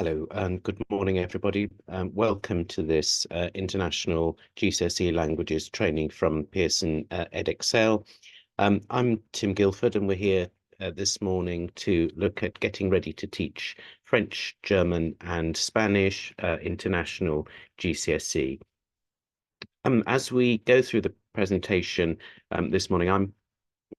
Hello and good morning, everybody. Welcome to this International GCSE Languages training from Pearson edXL. I'm Tim Guilford, and we're here this morning to look at getting ready to teach French, German, and Spanish International GCSE. As we go through the presentation this morning, I'm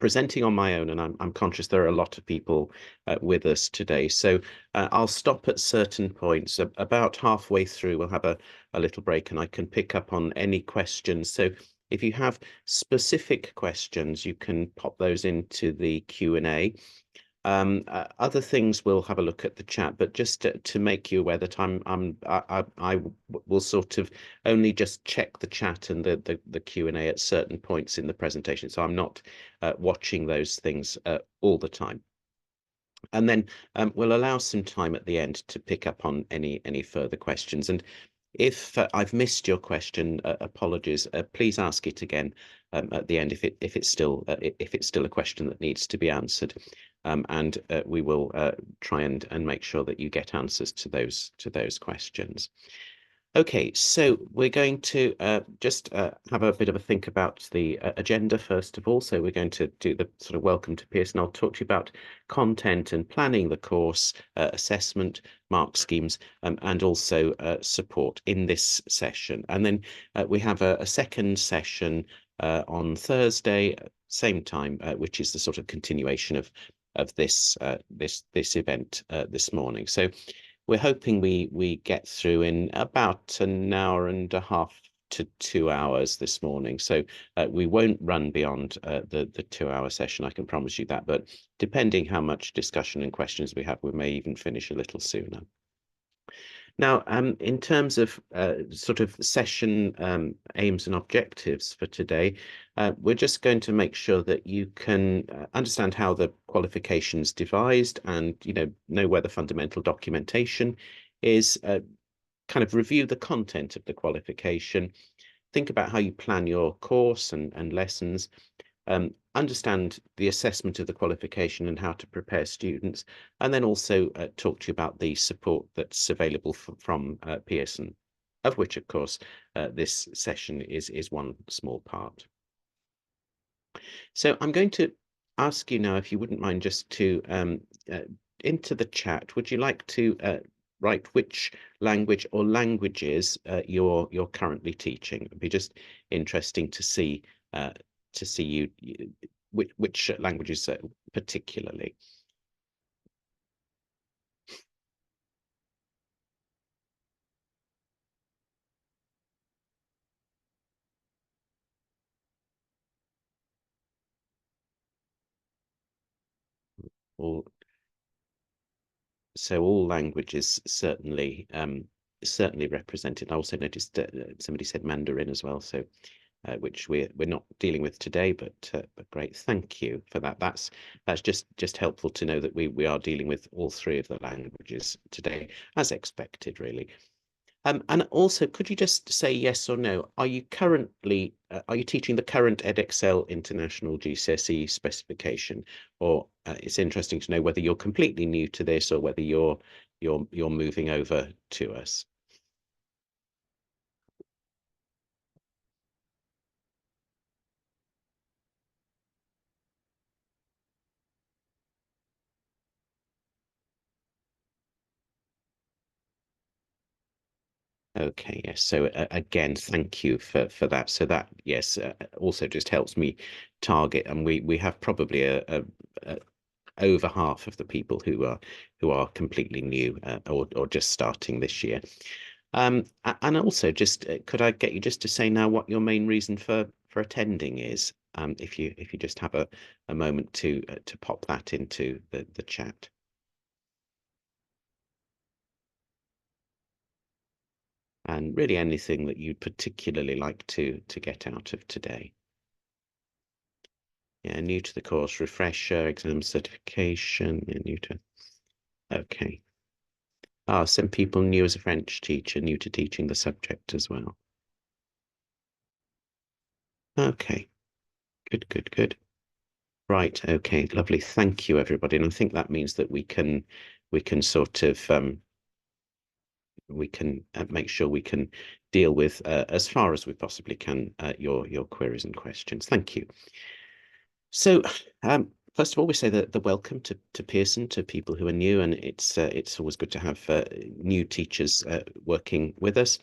presenting on my own, and I'm conscious there are a lot of people with us today. So I'll stop at certain points. About halfway through, we'll have a little break, and I can pick up on any questions. So if you have specific questions, you can pop those into the Q&A. Other things we'll have a look at the chat, but just to make you aware that I will sort of only just check the chat and the Q&A at certain points in the presentation, so I'm not watching those things all the time. And then we'll allow some time at the end to pick up on any further questions. And if I've missed your question, apologies. Please ask it again at the end if it's still a question that needs to be answered, and we will try and make sure that you get answers to those questions. Okay, so we're going to just have a bit of a think about the agenda first of all. So we're going to do the sort of welcome to Pearson. I'll talk to you about content and planning the course, assessment, mark schemes, and also support in this session. And then we have a second session on Thursday, same time, which is the sort of continuation of this event this morning. So we're hoping we get through in about an hour and a half to 2 hours this morning. So we won't run beyond the 2-hour session, I can promise you that. But depending how much discussion and questions we have, we may even finish a little sooner. Now, in terms of sort of session aims and objectives for today, we're just going to make sure that you can understand how the qualification's devised and, know where the fundamental documentation is, kind of review the content of the qualification, think about how you plan your course and lessons, understand the assessment of the qualification and how to prepare students, and then also talk to you about the support that's available from Pearson, of which, of course, this session is one small part. So I'm going to ask you now, if you wouldn't mind, just to into the chat, would you like to write which language or languages you're currently teaching? It'd be just interesting to see you which languages particularly. All languages certainly represented. I also noticed somebody said Mandarin as well, so which we're not dealing with today, but great, thank you for that. That's just helpful to know that we are dealing with all three of the languages today, as expected, really. And also, could you just say yes or no? Are you currently teaching the current edXL International GCSE specification, or it's interesting to know whether you're completely new to this or whether you're moving over to us. Okay, yes. So again, thank you for that. So that, yes, also just helps me target, and we have probably a over half of the people who are completely new or just starting this year. And also, just could I get you just to say now what your main reason for attending is, if you just have a moment to pop that into the chat. And really anything that you'd particularly like to get out of today. Yeah, new to the course, refresher, exam certification, yeah, new to, okay. Some people new as a French teacher, new to teaching the subject as well. Okay, good. Right, okay, lovely. Thank you, everybody. And I think that means that we can sort of we can make sure we can deal with as far as we possibly can your queries and questions. Thank you. So first of all, we say the welcome to Pearson to people who are new, and it's always good to have new teachers working with us.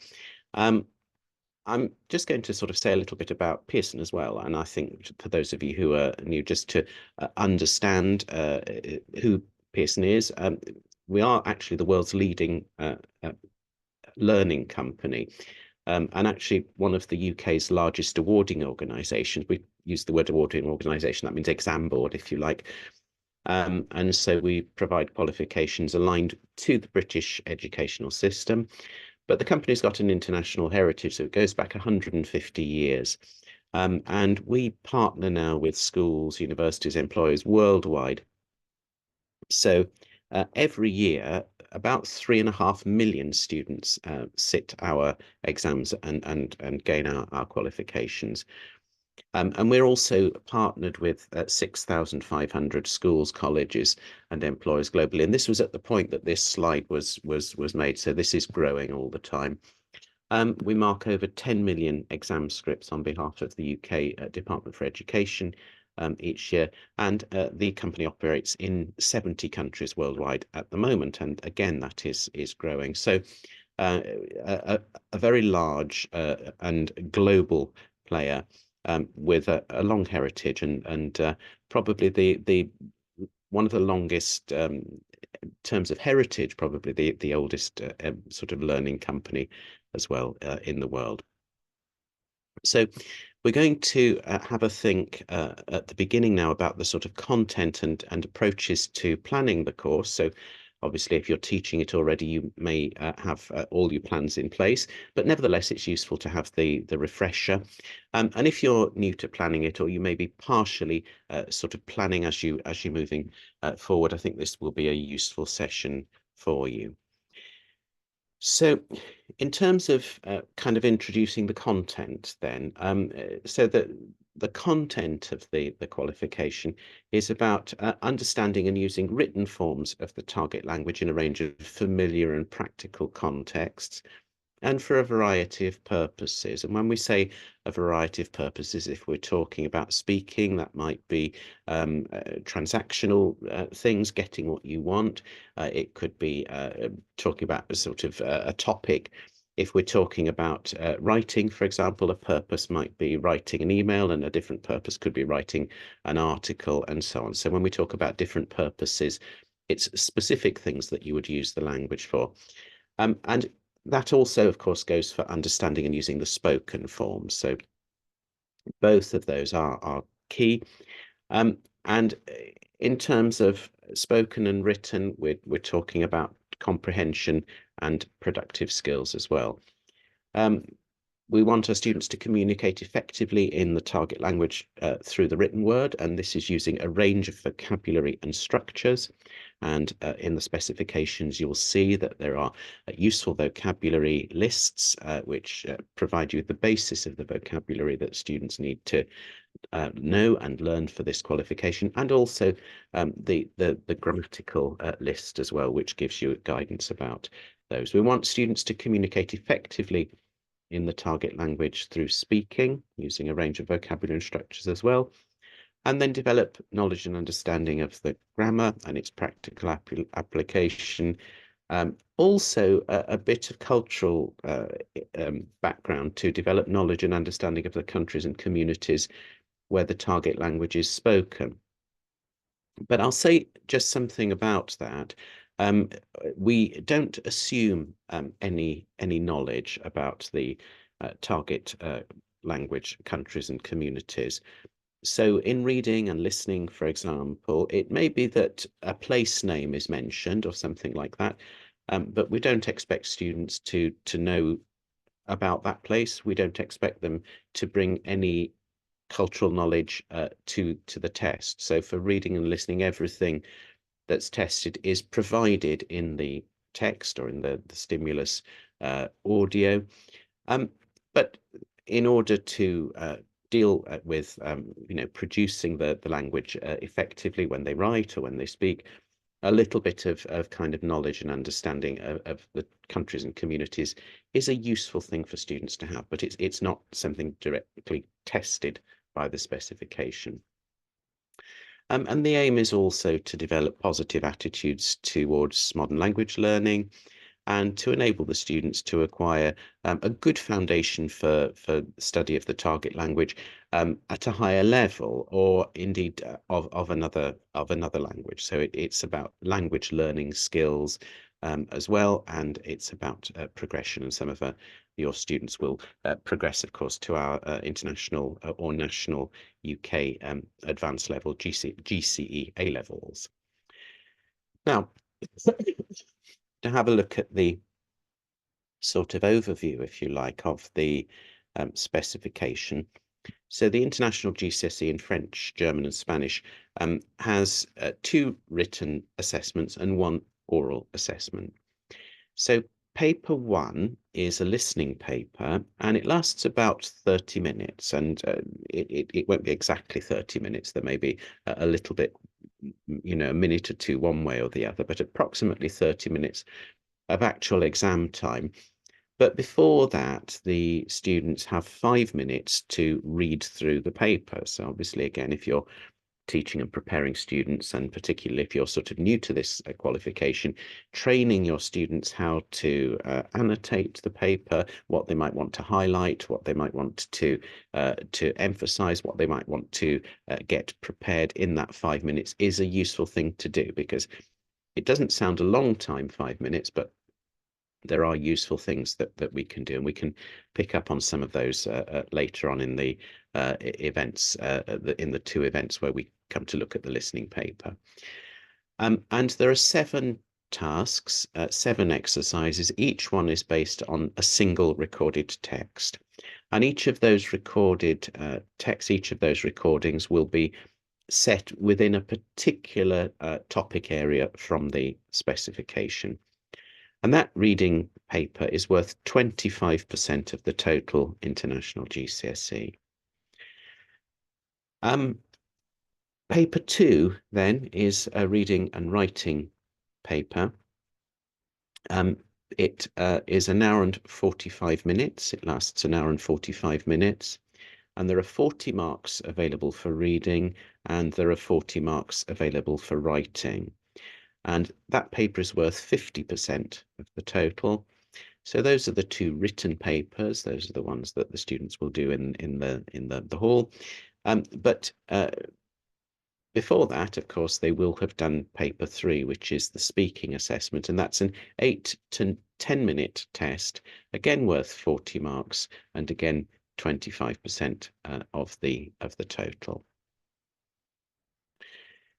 I'm just going to sort of say a little bit about Pearson as well, and I think for those of you who are new, just to understand who Pearson is, we are actually the world's leading learning company, and actually one of the UK's largest awarding organisations. We use the word awarding organisation, that means exam board, if you like. And so we provide qualifications aligned to the British educational system. But the company's got an international heritage, so it goes back 150 years. And we partner now with schools, universities, employers worldwide. So every year, about 3.5 million students sit our exams and gain our qualifications. And we're also partnered with 6,500 schools, colleges, and employers globally. And this was at the point that this slide was made. So this is growing all the time. We mark over 10 million exam scripts on behalf of the UK Department for Education each year, and the company operates in 70 countries worldwide at the moment. And again, that is growing. So a very large and global player. With a long heritage and probably the one of the longest terms of heritage, probably the oldest sort of learning company as well in the world. So we're going to have a think at the beginning now about the sort of content and approaches to planning the course. So obviously, if you're teaching it already, you may have all your plans in place, but nevertheless, it's useful to have the refresher. And if you're new to planning it, or you may be partially sort of planning as you're moving forward, I think this will be a useful session for you. So in terms of kind of introducing the content then, so the content of the qualification is about understanding and using written forms of the target language in a range of familiar and practical contexts, and for a variety of purposes. And when we say a variety of purposes, if we're talking about speaking, that might be transactional things, getting what you want. It could be talking about a sort of a topic. If we're talking about writing, for example, a purpose might be writing an email, and a different purpose could be writing an article, and so on. So when we talk about different purposes, it's specific things that you would use the language for. And that also, of course, goes for understanding and using the spoken forms. So both of those are key. And in terms of spoken and written, we're talking about comprehension and productive skills as well. We want our students to communicate effectively in the target language through the written word, and this is using a range of vocabulary and structures. And in the specifications, you'll see that there are useful vocabulary lists, which provide you with the basis of the vocabulary that students need to know and learn for this qualification, and also the grammatical list as well, which gives you guidance about those. We want students to communicate effectively in the target language through speaking, using a range of vocabulary and structures as well, and then develop knowledge and understanding of the grammar and its practical application. Also, a bit of cultural background to develop knowledge and understanding of the countries and communities where the target language is spoken. But I'll say just something about that. We don't assume any knowledge about the target language countries and communities. So in reading and listening, for example, it may be that a place name is mentioned or something like that, but we don't expect students to know about that place. We don't expect them to bring any cultural knowledge to the test. So for reading and listening, everything that's tested is provided in the text or in the stimulus audio. But in order to deal with producing the language effectively when they write or when they speak, a little bit of kind of knowledge and understanding of the countries and communities is a useful thing for students to have, but it's not something directly tested by the specification. And the aim is also to develop positive attitudes towards modern language learning and to enable the students to acquire a good foundation for study of the target language at a higher level, or indeed of another language. So it's about language learning skills as well, and it's about progression. And some of your students will progress, of course, to our international or national UK advanced level GCE A levels. Now, to have a look at the sort of overview, if you like, of the specification. So the International GCSE in French, German and Spanish has 2 written assessments and 1 oral assessment. So paper 1 is a listening paper, and it lasts about 30 minutes, and it won't be exactly 30 minutes. There may be a little bit, you know, a minute or two one way or the other, but approximately 30 minutes of actual exam time. But before that, the students have 5 minutes to read through the paper. So obviously, again, if you're teaching and preparing students, and particularly if you're sort of new to this qualification, training your students how to annotate the paper, what they might want to highlight, what they might want to emphasize, what they might want to get prepared in that 5 minutes is a useful thing to do, because it doesn't sound a long time, 5 minutes, but there are useful things that we can do, and we can pick up on some of those later on in the events, in the 2 events where we come to look at the listening paper. And there are 7 tasks, 7 exercises. Each one is based on a single recorded text, and each of those recorded texts, each of those recordings will be set within a particular topic area from the specification. And that reading paper is worth 25% of the total international GCSE. Paper 2 then is a reading and writing paper. It is an hour and 45 minutes. It lasts an hour and 45 minutes. And there are 40 marks available for reading, and there are 40 marks available for writing. And that paper is worth 50% of the total. So those are the 2 written papers. Those are the ones that the students will do in the hall. But before that, of course, they will have done paper 3, which is the speaking assessment, and that's an 8 to 10-minute test, again worth 40 marks, and again 25% of the total.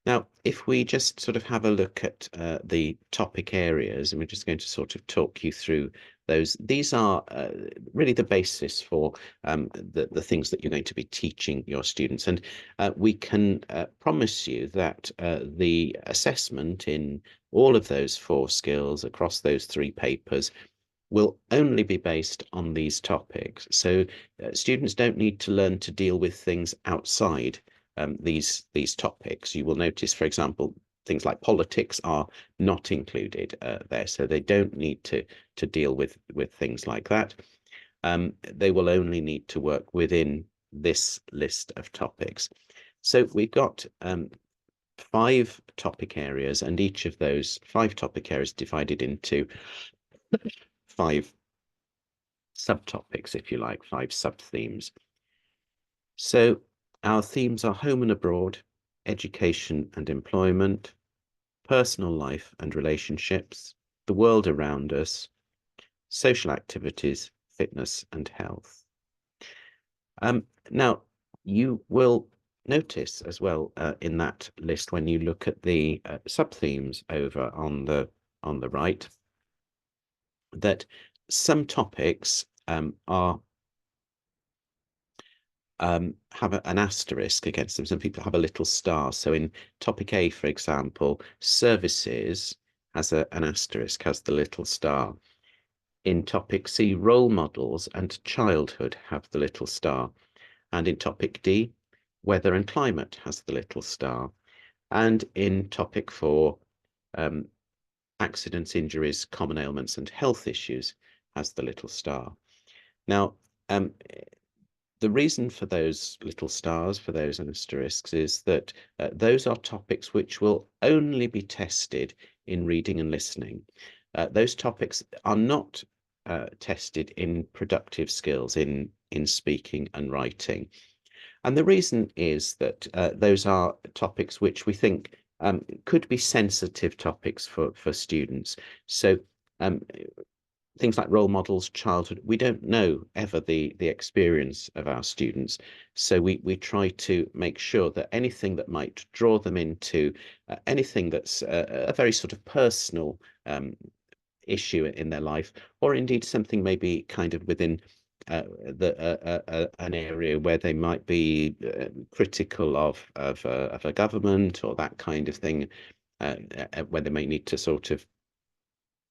Now, if we just sort of have a look at the topic areas, and we're just going to sort of talk you through those. These are really the basis for the things that you're going to be teaching your students. And we can promise you that the assessment in all of those 4 skills across those 3 papers will only be based on these topics. So students don't need to learn to deal with things outside these topics. You will notice, for example, things like politics are not included there, so they don't need to deal with things like that. They will only need to work within this list of topics. So we've got 5 topic areas, and each of those 5 topic areas divided into 5 subtopics, if you like, 5 sub-themes. So our themes are home and abroad, education and employment, personal life and relationships, the world around us, social activities, fitness and health. Now, you will notice as well in that list, when you look at the sub-themes over on the right, that some topics have an asterisk against them. Some people have a little star. So in topic A, for example, services has an asterisk, has the little star. In topic C, role models and childhood have the little star. And in topic D, weather and climate has the little star. And in topic 4, accidents, injuries, common ailments and health issues has the little star. Now, the reason for those little stars, for those asterisks, is that those are topics which will only be tested in reading and listening. Those topics are not tested in productive skills, in speaking and writing. And the reason is that those are topics which we think could be sensitive topics for students. So things like role models, childhood, we don't know ever the experience of our students. So we try to make sure that anything that might draw them into anything that's a very sort of personal issue in their life, or indeed something maybe kind of within an area where they might be critical of a government or that kind of thing, where they may need to sort of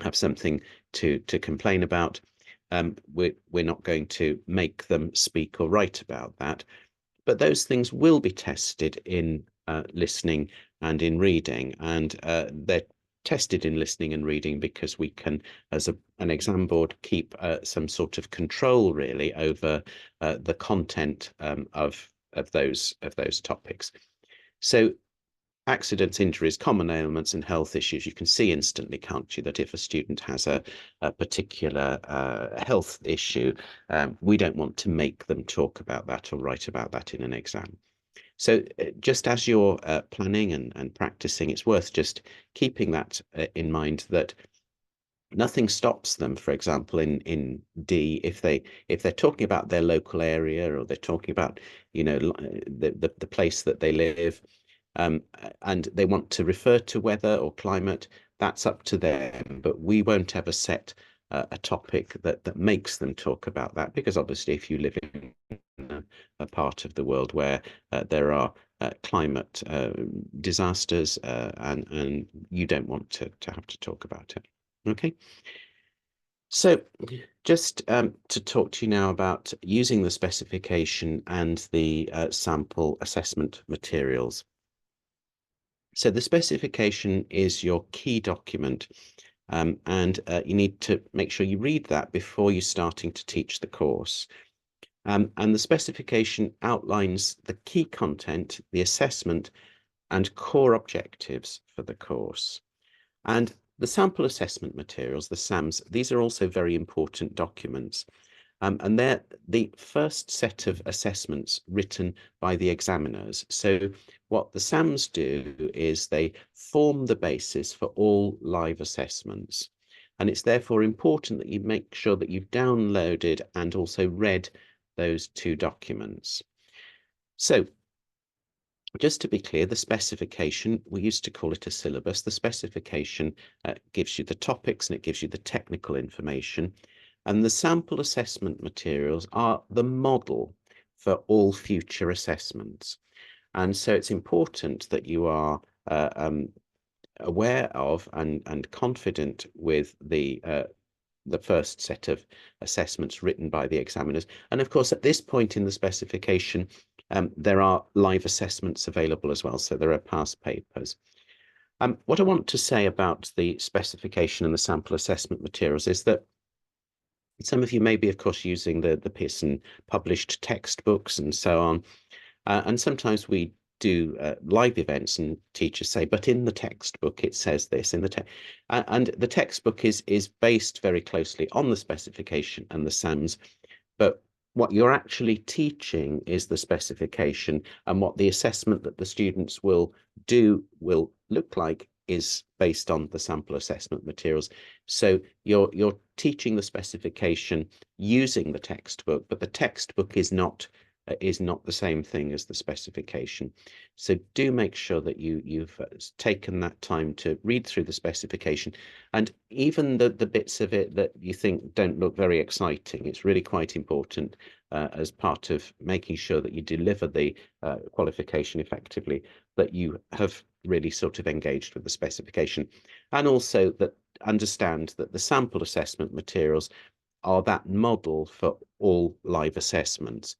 have something to complain about. We're not going to make them speak or write about that, but those things will be tested in listening and in reading, and they're tested in listening and reading because we can, as an exam board, keep some sort of control really over the content of those topics. So accidents, injuries, common ailments and health issues, you can see instantly, can't you, that if a student has a particular health issue, we don't want to make them talk about that or write about that in an exam. So just as you're planning and practicing, it's worth just keeping that in mind, that nothing stops them, for example, in D, if they're talking about their local area, or they're talking about, you know, the place that they live, and they want to refer to weather or climate, that's up to them. But we won't ever set a topic that makes them talk about that, because obviously if you live in a part of the world where there are climate disasters, and you don't want to have to talk about it. Okay. So just to talk to you now about using the specification and the sample assessment materials. So the specification is your key document, and you need to make sure you read that before you're starting to teach the course. And the specification outlines the key content, the assessment, and core objectives for the course. And the sample assessment materials, the SAMs, these are also very important documents. And they're the first set of assessments written by the examiners. So what the SAMs do is they form the basis for all live assessments. And it's therefore important that you make sure that you've downloaded and also read those two documents. So just to be clear, the specification, we used to call it a syllabus. The specification gives you the topics and it gives you the technical information. And the sample assessment materials are the model for all future assessments. And so it's important that you are aware of and confident with the first set of assessments written by the examiners. And of course, at this point in the specification, there are live assessments available as well. So there are past papers. What I want to say about the specification and the sample assessment materials is that some of you may be, of course, using the Pearson published textbooks and so on. And sometimes we do live events and teachers say, but in the textbook, it says this in the text. And the textbook is based very closely on the specification and the SAMs. But what you're actually teaching is the specification, and what the assessment that the students will do will look like is based on the sample assessment materials. So you're teaching the specification using the textbook, but the textbook is not the same thing as the specification. So do make sure that you've taken that time to read through the specification, and even the bits of it that you think don't look very exciting, it's really quite important as part of making sure that you deliver the qualification effectively, that you have really sort of engaged with the specification, and also that understand that the sample assessment materials are that model for all live assessments.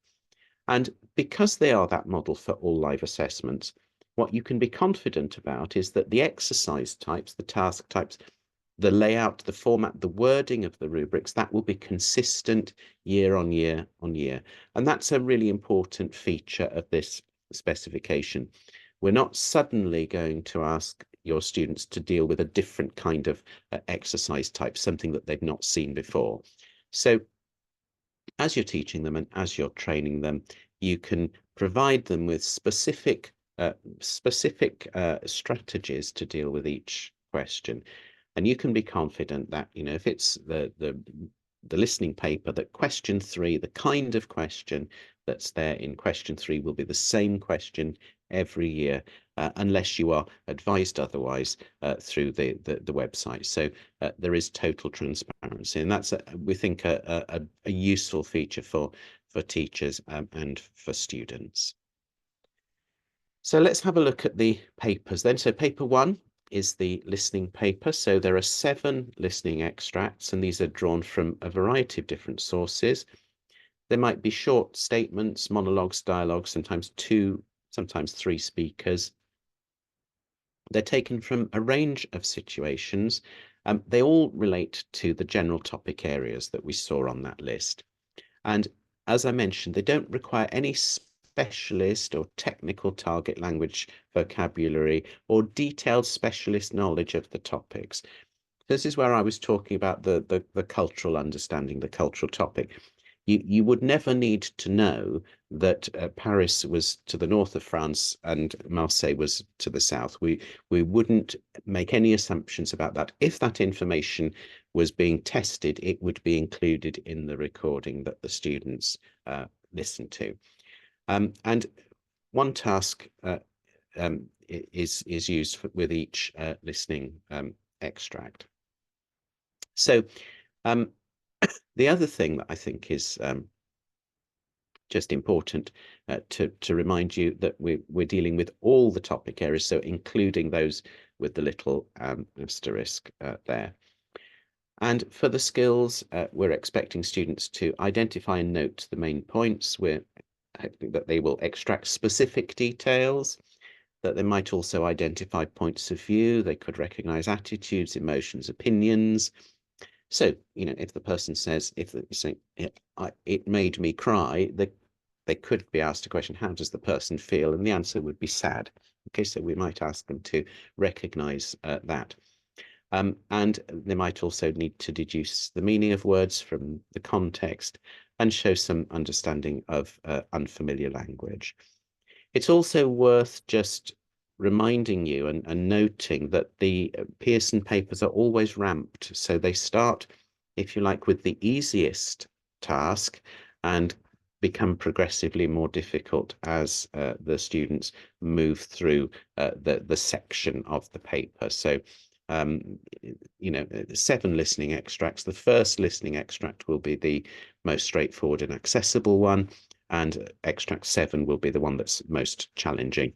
And because they are that model for all live assessments, What you can be confident about is that the exercise types, the task types, the layout, the format, the wording of the rubrics, that will be consistent year on year on year. And that's a really important feature of this specification. We're not suddenly going to ask your students to deal with a different kind of exercise type, something that they've not seen before. So as you're teaching them and as you're training them, you can provide them with specific strategies to deal with each question. And you can be confident that, you know, if it's the listening paper, that question 3, the kind of question that's there in question 3 will be the same question every year, unless you are advised otherwise through the website. So there is total transparency, and that's we think a useful feature for teachers and for students. So let's have a look at the papers then. So paper 1 is the listening paper. So there are 7 listening extracts, and these are drawn from a variety of different sources. There might be short statements, monologues, dialogues, sometimes 2, sometimes 3 speakers. They're taken from a range of situations. They all relate to the general topic areas that we saw on that list. And as I mentioned, they don't require any specialist or technical target language vocabulary or detailed specialist knowledge of the topics. This is where I was talking about the cultural understanding, the cultural topic. You would never need to know that Paris was to the north of France and Marseille was to the south. We wouldn't make any assumptions about that. If that information was being tested, it would be included in the recording that the students listen to. And one task is used with each listening extract. So the other thing that I think is just important to remind you that we're dealing with all the topic areas, so including those with the little asterisk there. And for the skills, we're expecting students to identify and note the main points. We're hoping that they will extract specific details, that they might also identify points of view. They could recognize attitudes, emotions, opinions. So, you know, if the person says, if they say, it made me cry, they could be asked a question, how does the person feel? And the answer would be sad. Okay, so we might ask them to recognize that. And they might also need to deduce the meaning of words from the context and show some understanding of unfamiliar language. It's also worth just reminding you and noting that the Pearson papers are always ramped. So they start, if you like, with the easiest task and become progressively more difficult as the students move through the section of the paper. So you know, 7 listening extracts. The first listening extract will be the most straightforward and accessible one, and extract 7 will be the one that's most challenging.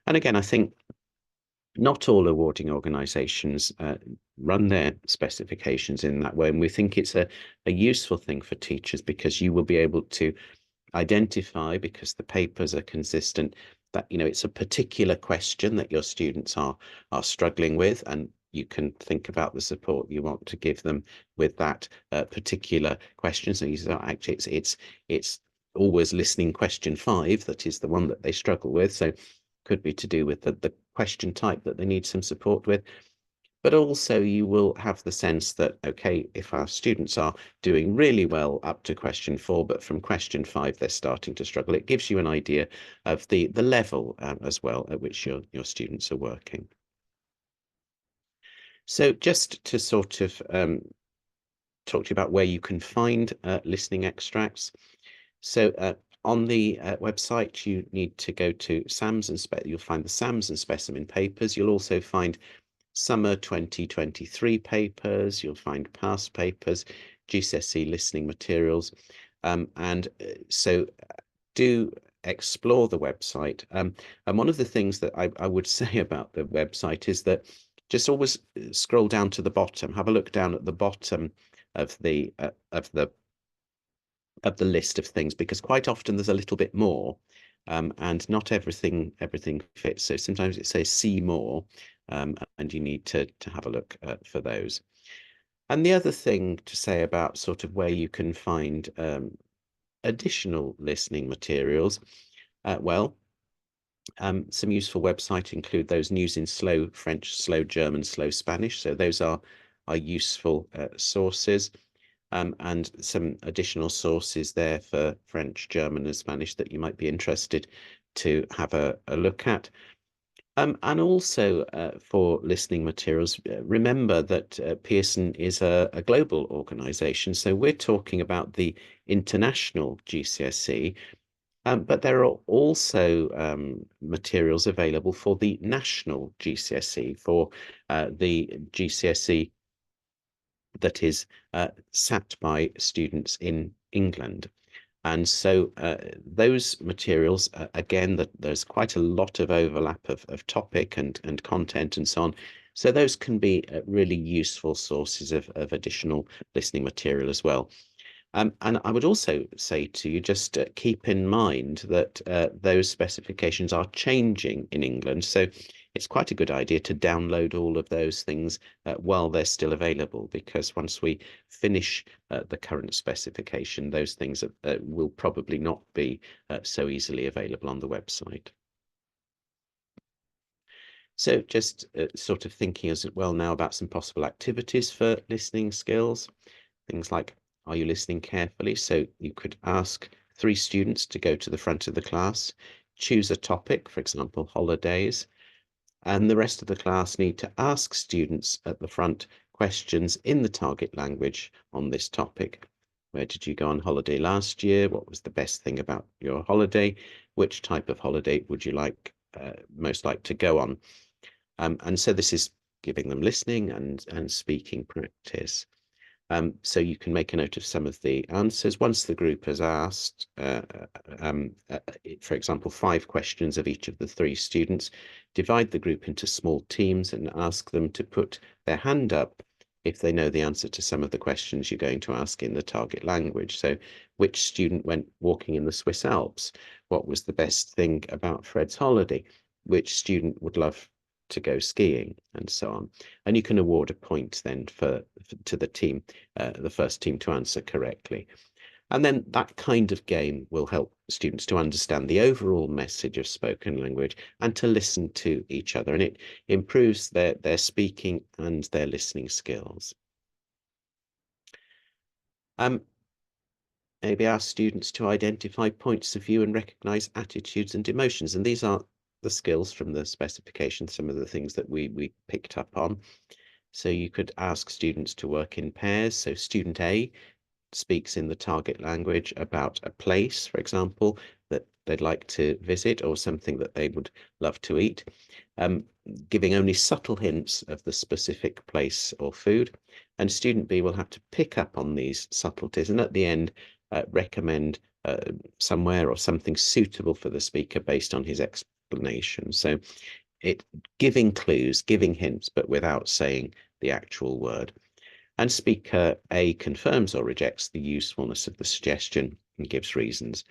And again, I think not all awarding organisations run their specifications in that way, and we think it's a useful thing for teachers because you will be able to identify, because the papers are consistent, that, you know, it's a particular question that your students are struggling with, and you can think about the support you want to give them with that particular question. So you say, actually, it's always listening question 5 that is the one that they struggle with. So could be to do with the question type that they need some support with. But also you will have the sense that, okay, if our students are doing really well up to question 4, but from question 5 they're starting to struggle, it gives you an idea of the level as well at which your students are working. So just to sort of talk to you about where you can find listening extracts. So on the website, you need to go to SAMS and you'll find the SAMS and specimen papers. You'll also find summer 2023 papers. You'll find past papers, GCSE listening materials. And so do explore the website. And one of the things that I would say about the website is that just always scroll down to the bottom, have a look down at the bottom of the list of things, because quite often there's a little bit more. and not everything fits. So sometimes it says see more, and you need to have a look for those. And the other thing to say about sort of where you can find additional listening materials, well, some useful websites include those news in slow French, slow German, slow Spanish. So those are useful sources, and some additional sources there for French, German, and Spanish that you might be interested to have a look at. And also for listening materials, remember that Pearson is a global organisation. So we're talking about the international GCSE, but there are also materials available for the national GCSE, for the GCSE that is sat by students in England. And so those materials, again, there's quite a lot of overlap of topic and content and so on. So those can be really useful sources of additional listening material as well. And I would also say to you, just keep in mind that those specifications are changing in England. So it's quite a good idea to download all of those things while they're still available, because once we finish the current specification, those things will probably not be so easily available on the website. So just sort of thinking as well now about some possible activities for listening skills, things like, are you listening carefully? So you could ask 3 students to go to the front of the class, choose a topic, for example, holidays, and the rest of the class need to ask students at the front questions in the target language on this topic. Where did you go on holiday last year? What was the best thing about your holiday? Which type of holiday would you most like to go on? And so this is giving them listening and speaking practice. So you can make a note of some of the answers. Once the group has asked, for example, 5 questions of each of the 3 students, divide the group into small teams and ask them to put their hand up if they know the answer to some of the questions you're going to ask in the target language. So which student went walking in the Swiss Alps? What was the best thing about Fred's holiday? Which student would love to go skiing, and so on. And you can award a point then to the team, the first team to answer correctly. And then that kind of game will help students to understand the overall message of spoken language and to listen to each other. And it improves their speaking and their listening skills. Maybe ask students to identify points of view and recognize attitudes and emotions. And these are the skills from the specification, some of the things that we picked up on. So you could ask students to work in pairs. So student A speaks in the target language about a place, for example, that they'd like to visit or something that they would love to eat, giving only subtle hints of the specific place or food. And student B will have to pick up on these subtleties and at the end recommend somewhere or something suitable for the speaker based on his explanation. So it giving clues, giving hints, but without saying the actual word. And speaker A confirms or rejects the usefulness of the suggestion and gives reasons.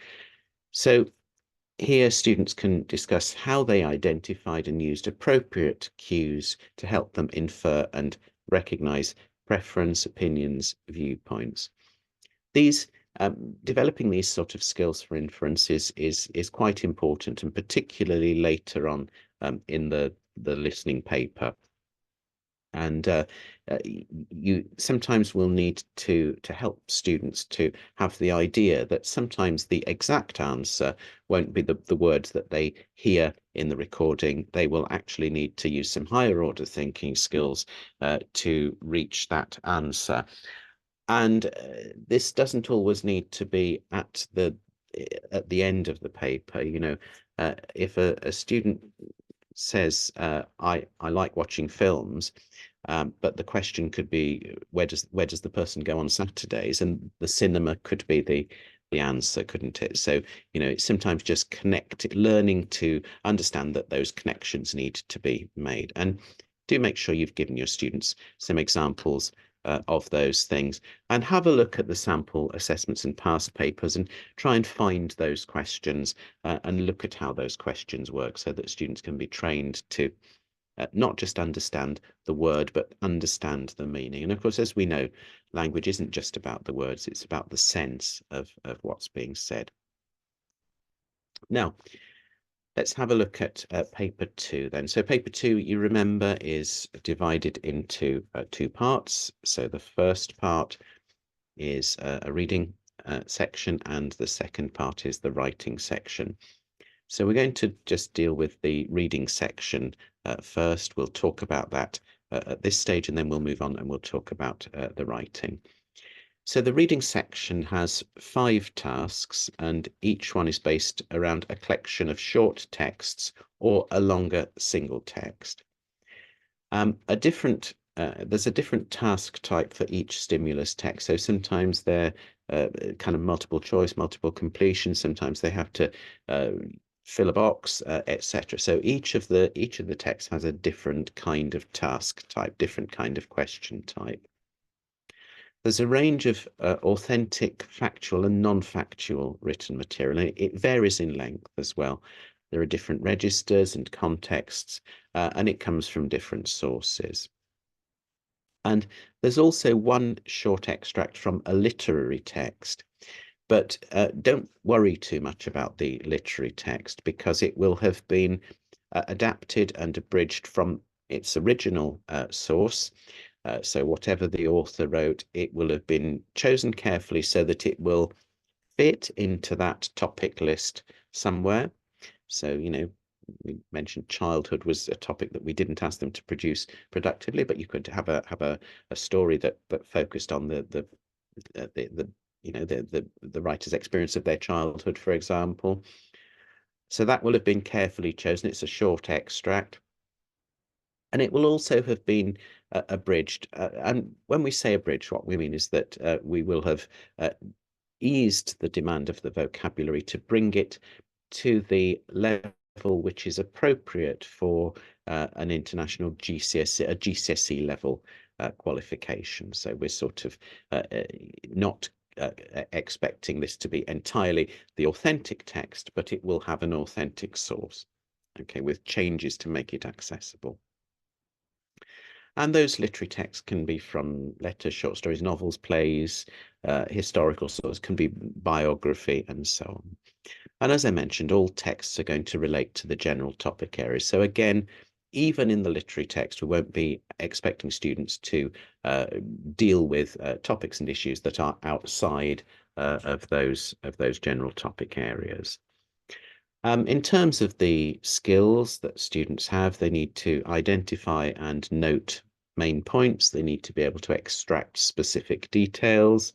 So here students can discuss how they identified and used appropriate cues to help them infer and recognize preference, opinions, viewpoints. These developing these sort of skills for inference is quite important, and particularly later on in the listening paper. And you sometimes will need to help students to have the idea that sometimes the exact answer won't be the words that they hear in the recording. They will actually need to use some higher order thinking skills to reach that answer. And this doesn't always need to be at the end of the paper. You know, if a student says, I like watching films, but the question could be, where does the person go on Saturdays? And the cinema could be the answer, couldn't it? So, you know, it's sometimes just learning to understand that those connections need to be made. And do make sure you've given your students some examples of those things, and have a look at the sample assessments and past papers and try and find those questions and look at how those questions work so that students can be trained to not just understand the word, but understand the meaning. And of course, as we know, language isn't just about the words, it's about the sense of what's being said. Now, let's have a look at paper 2 then. So paper 2, you remember, is divided into 2 parts. So the first part is a reading section, and the second part is the writing section. So we're going to just deal with the reading section first. We'll talk about that at this stage, and then we'll move on and we'll talk about the writing. So the reading section has 5 tasks, and each one is based around a collection of short texts or a longer single text. There's a different task type for each stimulus text. So sometimes they're kind of multiple choice, multiple completion. Sometimes they have to fill a box, etc. So each of the texts has a different kind of task type, different kind of question type. There's a range of authentic, factual and non-factual written material, and it varies in length as well. There are different registers and contexts, and it comes from different sources. And there's also one short extract from a literary text, but don't worry too much about the literary text, because it will have been adapted and abridged from its original source. So whatever the author wrote, it will have been chosen carefully so that it will fit into that topic list somewhere. So, you know, we mentioned childhood was a topic that we didn't ask them to produce productively, but you could have a story that focused on the you know the writer's experience of their childhood, for example. So that will have been carefully chosen. It's a short extract. And it will also have been abridged. And when we say abridged, what we mean is that we will have eased the demand of the vocabulary to bring it to the level which is appropriate for an international GCSE, a GCSE level qualification. So we're sort of not expecting this to be entirely the authentic text, but it will have an authentic source, okay, with changes to make it accessible. And those literary texts can be from letters, short stories, novels, plays, historical sources, can be biography, and so on. And as I mentioned, all texts are going to relate to the general topic area. So again, even in the literary text, we won't be expecting students to deal with topics and issues that are outside of those general topic areas. In terms of the skills that students have, they need to identify and note main points. They need to be able to extract specific details.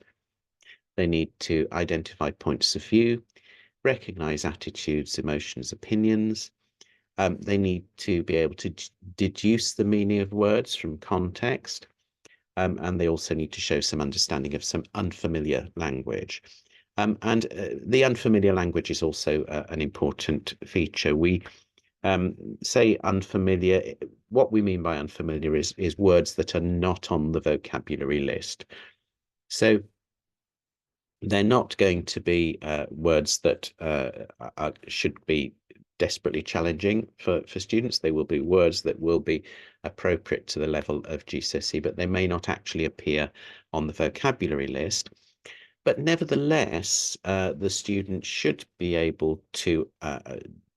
They need to identify points of view, recognize attitudes, emotions, opinions. They need to be able to deduce the meaning of words from context. And they also need to show some understanding of some unfamiliar language. And the unfamiliar language is also an important feature. We say unfamiliar. What we mean by unfamiliar is words that are not on the vocabulary list. So they're not going to be words that should be desperately challenging for students. They will be words that will be appropriate to the level of GCSE, but they may not actually appear on the vocabulary list. But nevertheless, the student should be able to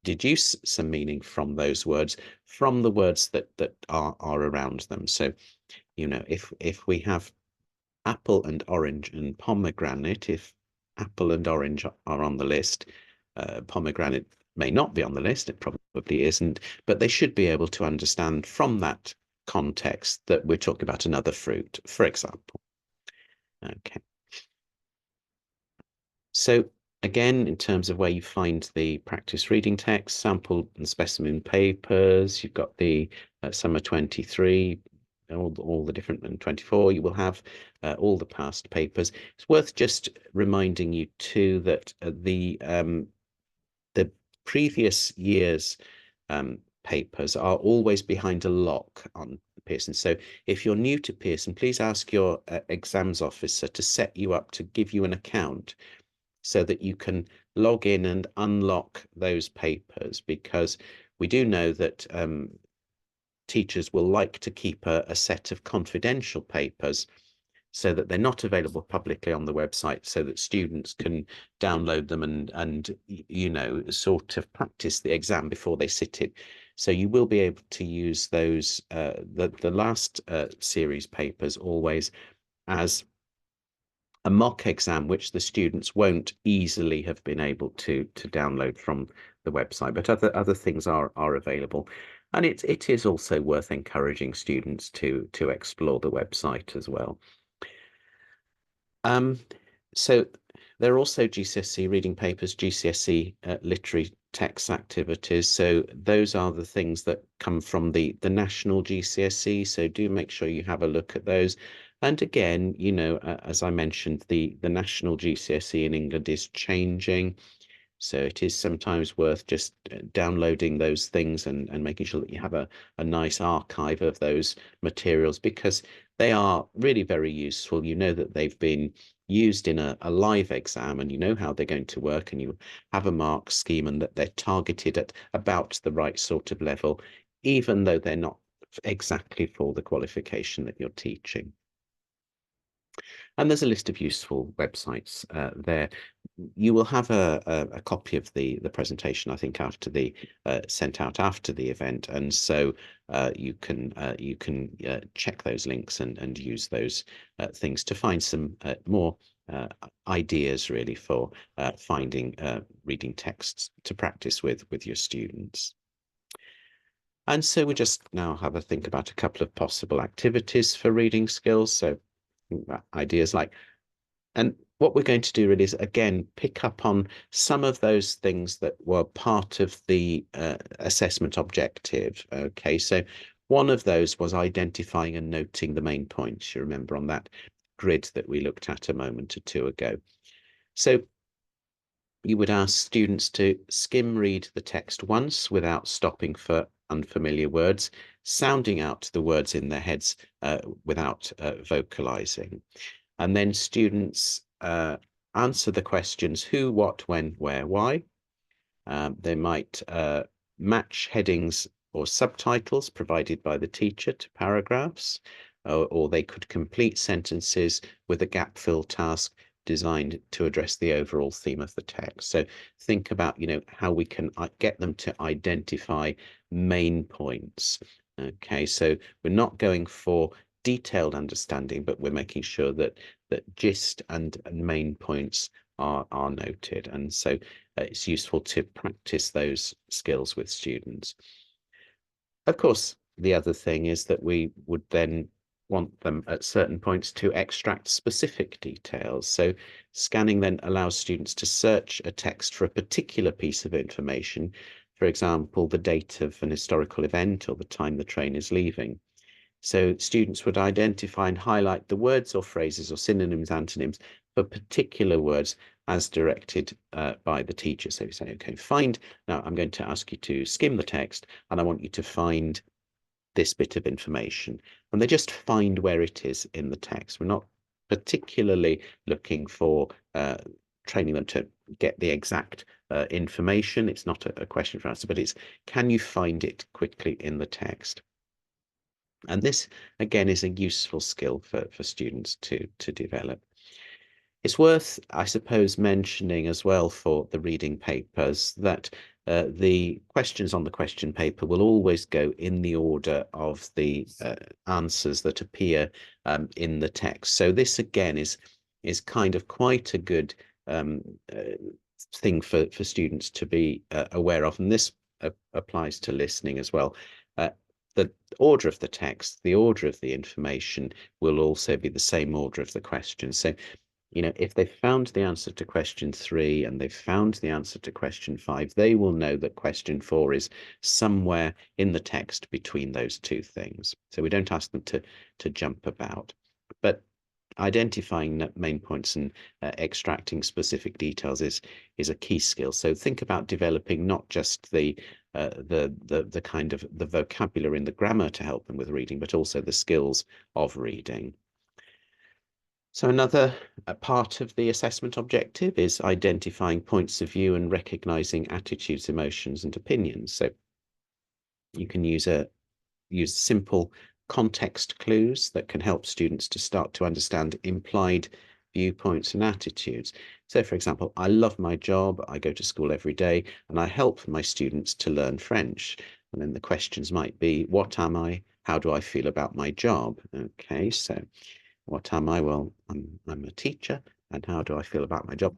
deduce some meaning from those words, from the words that are around them. So, you know, if we have apple and orange and pomegranate, if apple and orange are on the list, pomegranate may not be on the list, it probably isn't, but they should be able to understand from that context that we're talking about another fruit, for example. Okay. So again, in terms of where you find the practice reading text, sample and specimen papers, you've got the summer 23, all the different, and 24, you will have all the past papers. It's worth just reminding you too that the previous year's papers are always behind a lock on Pearson. So if you're new to Pearson, please ask your exams officer to set you up, to give you an account so that you can log in and unlock those papers, because we do know that teachers will like to keep a set of confidential papers so that they're not available publicly on the website, so that students can download them and you know, sort of practice the exam before they sit it. So you will be able to use those the last series papers always as a mock exam, which the students won't easily have been able to download from the website, but other things are available. And it is also worth encouraging students to explore the website as well. So there are also GCSE reading papers, GCSE literary text activities. So those are the things that come from the national GCSE. So do make sure you have a look at those. And again, you know, as I mentioned, the national GCSE in England is changing. So it is sometimes worth just downloading those things and making sure that you have a nice archive of those materials, because they are really very useful. You know that they've been used in a live exam, and you know how they're going to work, and you have a mark scheme, and that they're targeted at about the right sort of level, even though they're not exactly for the qualification that you're teaching. And there's a list of useful websites there. You will have a copy of the presentation, I think, after the sent out after the event, and so you can check those links and use those things to find some more ideas really for finding reading texts to practice with your students. And so we just now have a think about a couple of possible activities for reading skills. So ideas like, and what we're going to do really is, again, pick up on some of those things that were part of the assessment objective. Okay, so one of those was identifying and noting the main points. You remember on that grid that we looked at a moment or two ago. So you would ask students to skim read the text once without stopping for unfamiliar words, sounding out the words in their heads without vocalizing. And then students answer the questions who, what, when, where, why. They might match headings or subtitles provided by the teacher to paragraphs, or they could complete sentences with a gap fill task designed to address the overall theme of the text. So think about, you know, how we can get them to identify main points. Okay, so we're not going for detailed understanding, but we're making sure that gist and main points are noted. And so it's useful to practice those skills with students. Of course, the other thing is that we would then want them at certain points to extract specific details. So scanning then allows students to search a text for a particular piece of information, for example, the date of an historical event or the time the train is leaving. So students would identify and highlight the words or phrases or synonyms, antonyms for particular words as directed by the teacher. So you say, okay, now I'm going to ask you to skim the text and I want you to find this bit of information. And they just find where it is in the text. We're not particularly looking for training them to get the exact information. It's not a question for answer, but it's, can you find it quickly in the text? And this, again, is a useful skill for students to develop. It's worth, I suppose, mentioning as well for the reading papers that the questions on the question paper will always go in the order of the answers that appear in the text. So this, again, is kind of quite a good thing for students to be aware of. And this applies to listening as well. The order of the text, the order of the information will also be the same order of the question. So, you know, if they've found the answer to question 3 and they've found the answer to question 5, they will know that question 4 is somewhere in the text between those two things. So we don't ask them to jump about. But identifying main points and extracting specific details is a key skill. So think about developing not just the kind of the vocabulary and the grammar to help them with reading, but also the skills of reading. So another part of the assessment objective is identifying points of view and recognizing attitudes, emotions, and opinions. So you can use simple context clues that can help students to start to understand implied viewpoints and attitudes. So, for example, I love my job, I go to school every day, and I help my students to learn French. And then the questions might be, what am I? How do I feel about my job? Okay, so what am I? Well, I'm a teacher, and how do I feel about my job?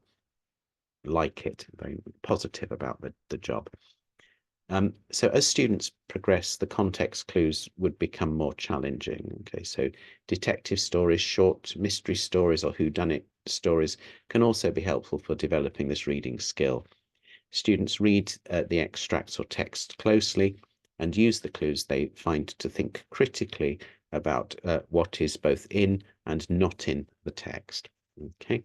Like it, very positive about the job. So as students progress, the context clues would become more challenging. Okay, so detective stories, short mystery stories, or whodunit stories can also be helpful for developing this reading skill. Students read the extracts or text closely and use the clues they find to think critically about what is both in and not in the text. Okay,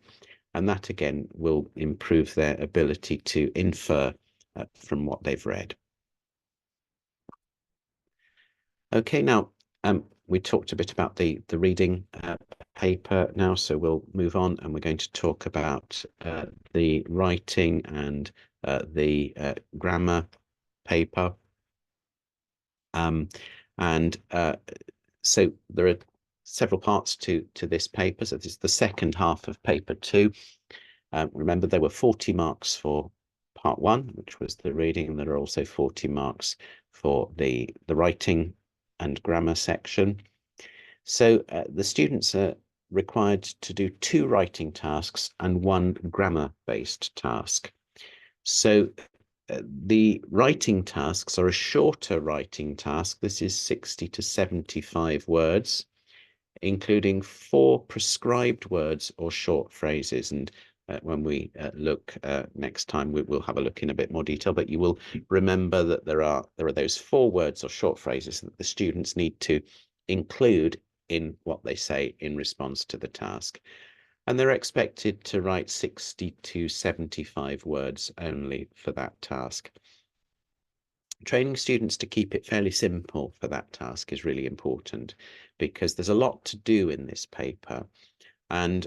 and that again will improve their ability to infer from what they've read. Okay, now we talked a bit about the reading paper now, so we'll move on and we're going to talk about the writing and the grammar paper. So there are several parts to this paper. So this is the second half of paper 2. Remember, there were 40 marks for part 1, which was the reading, and there are also 40 marks for the writing and grammar section. So the students are required to do 2 writing tasks and 1 grammar-based task. So the writing tasks are a shorter writing task. This is 60 to 75 words, including 4 prescribed words or short phrases. And when we look next time, we'll have a look in a bit more detail, but you will remember that there are those 4 words or short phrases that the students need to include in what they say in response to the task. And they're expected to write 60 to 75 words only for that task. Training students to keep it fairly simple for that task is really important, because there's a lot to do in this paper. And,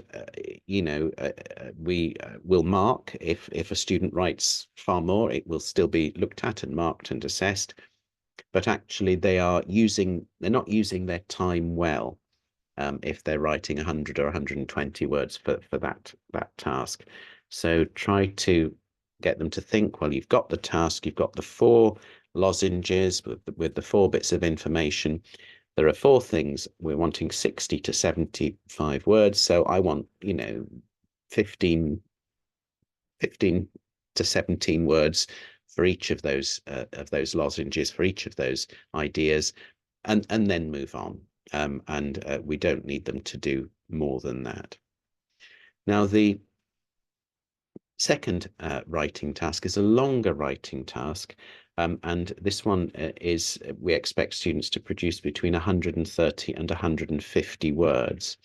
we will mark if a student writes far more, it will still be looked at and marked and assessed. But actually they're not using their time well if they're writing 100 or 120 words for that task. So try to get them to think, well, you've got the task, you've got the 4 lozenges with the 4 bits of information. There are 4 things. We're wanting 60 to 75 words. So I want, 15 to 17 words for each of those lozenges, for each of those ideas, and then move on. We don't need them to do more than that. Now, the second writing task is a longer writing task. And this one we expect students to produce between 130 and 150 words.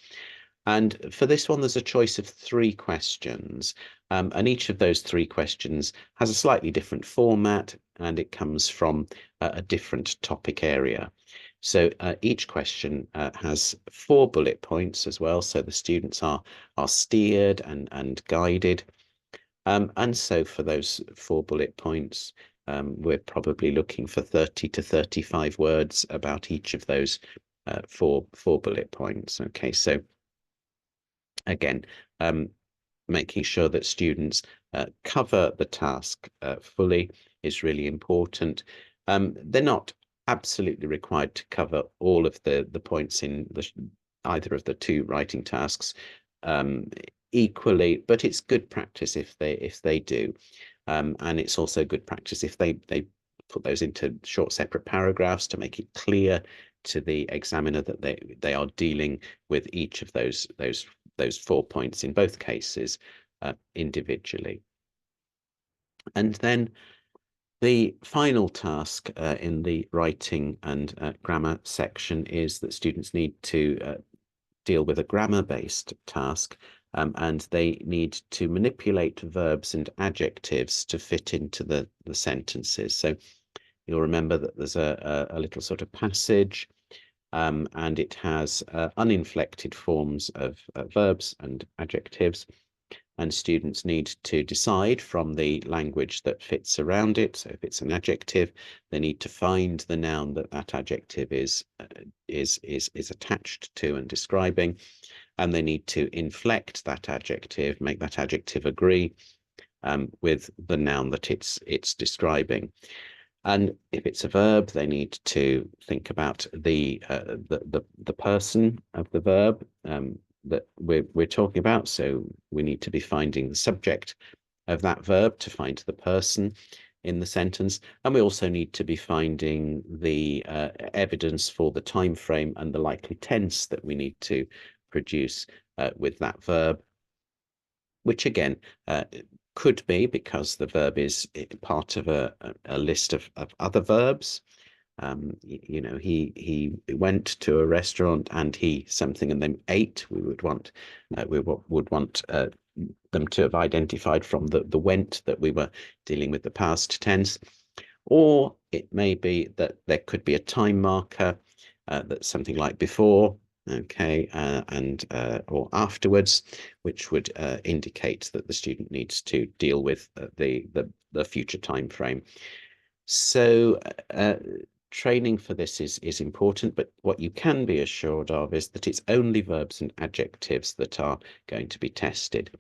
And for this one, there's a choice of 3 questions. And each of those 3 questions has a slightly different format, and it comes from a different topic area. So each question has 4 bullet points as well. So the students are steered and guided. And so for those 4 bullet points, we're probably looking for 30 to 35 words about each of those 4 bullet points. Okay, so again, making sure that students cover the task fully is really important. They're not absolutely required to cover all of the points in either of the 2 writing tasks equally, but it's good practice if they do. And it's also good practice if they put those into short separate paragraphs to make it clear to the examiner that they are dealing with each of those 4 points in both cases individually. And then the final task in the writing and grammar section is that students need to deal with a grammar-based task, and they need to manipulate verbs and adjectives to fit into the sentences. So you'll remember that there's a little sort of passage, and it has uninflected forms of verbs and adjectives, and students need to decide from the language that fits around it. So if it's an adjective, they need to find the noun that that adjective is attached to and describing, and they need to inflect that adjective, make that adjective agree with the noun that it's describing. And if it's a verb, they need to think about the person of the verb that we're talking about. So we need to be finding the subject of that verb to find the person in the sentence, and we also need to be finding the evidence for the time frame and the likely tense that we need to produce with that verb, which again could be because the verb is part of a list of other verbs. You know, he went to a restaurant and he something and then ate. We would want them to have identified from the went that we were dealing with the past tense. Or it may be that there could be a time marker that's something like before, okay, or afterwards, which would indicate that the student needs to deal with the future time frame. So training for this is important, but what you can be assured of is that it's only verbs and adjectives that are going to be tested.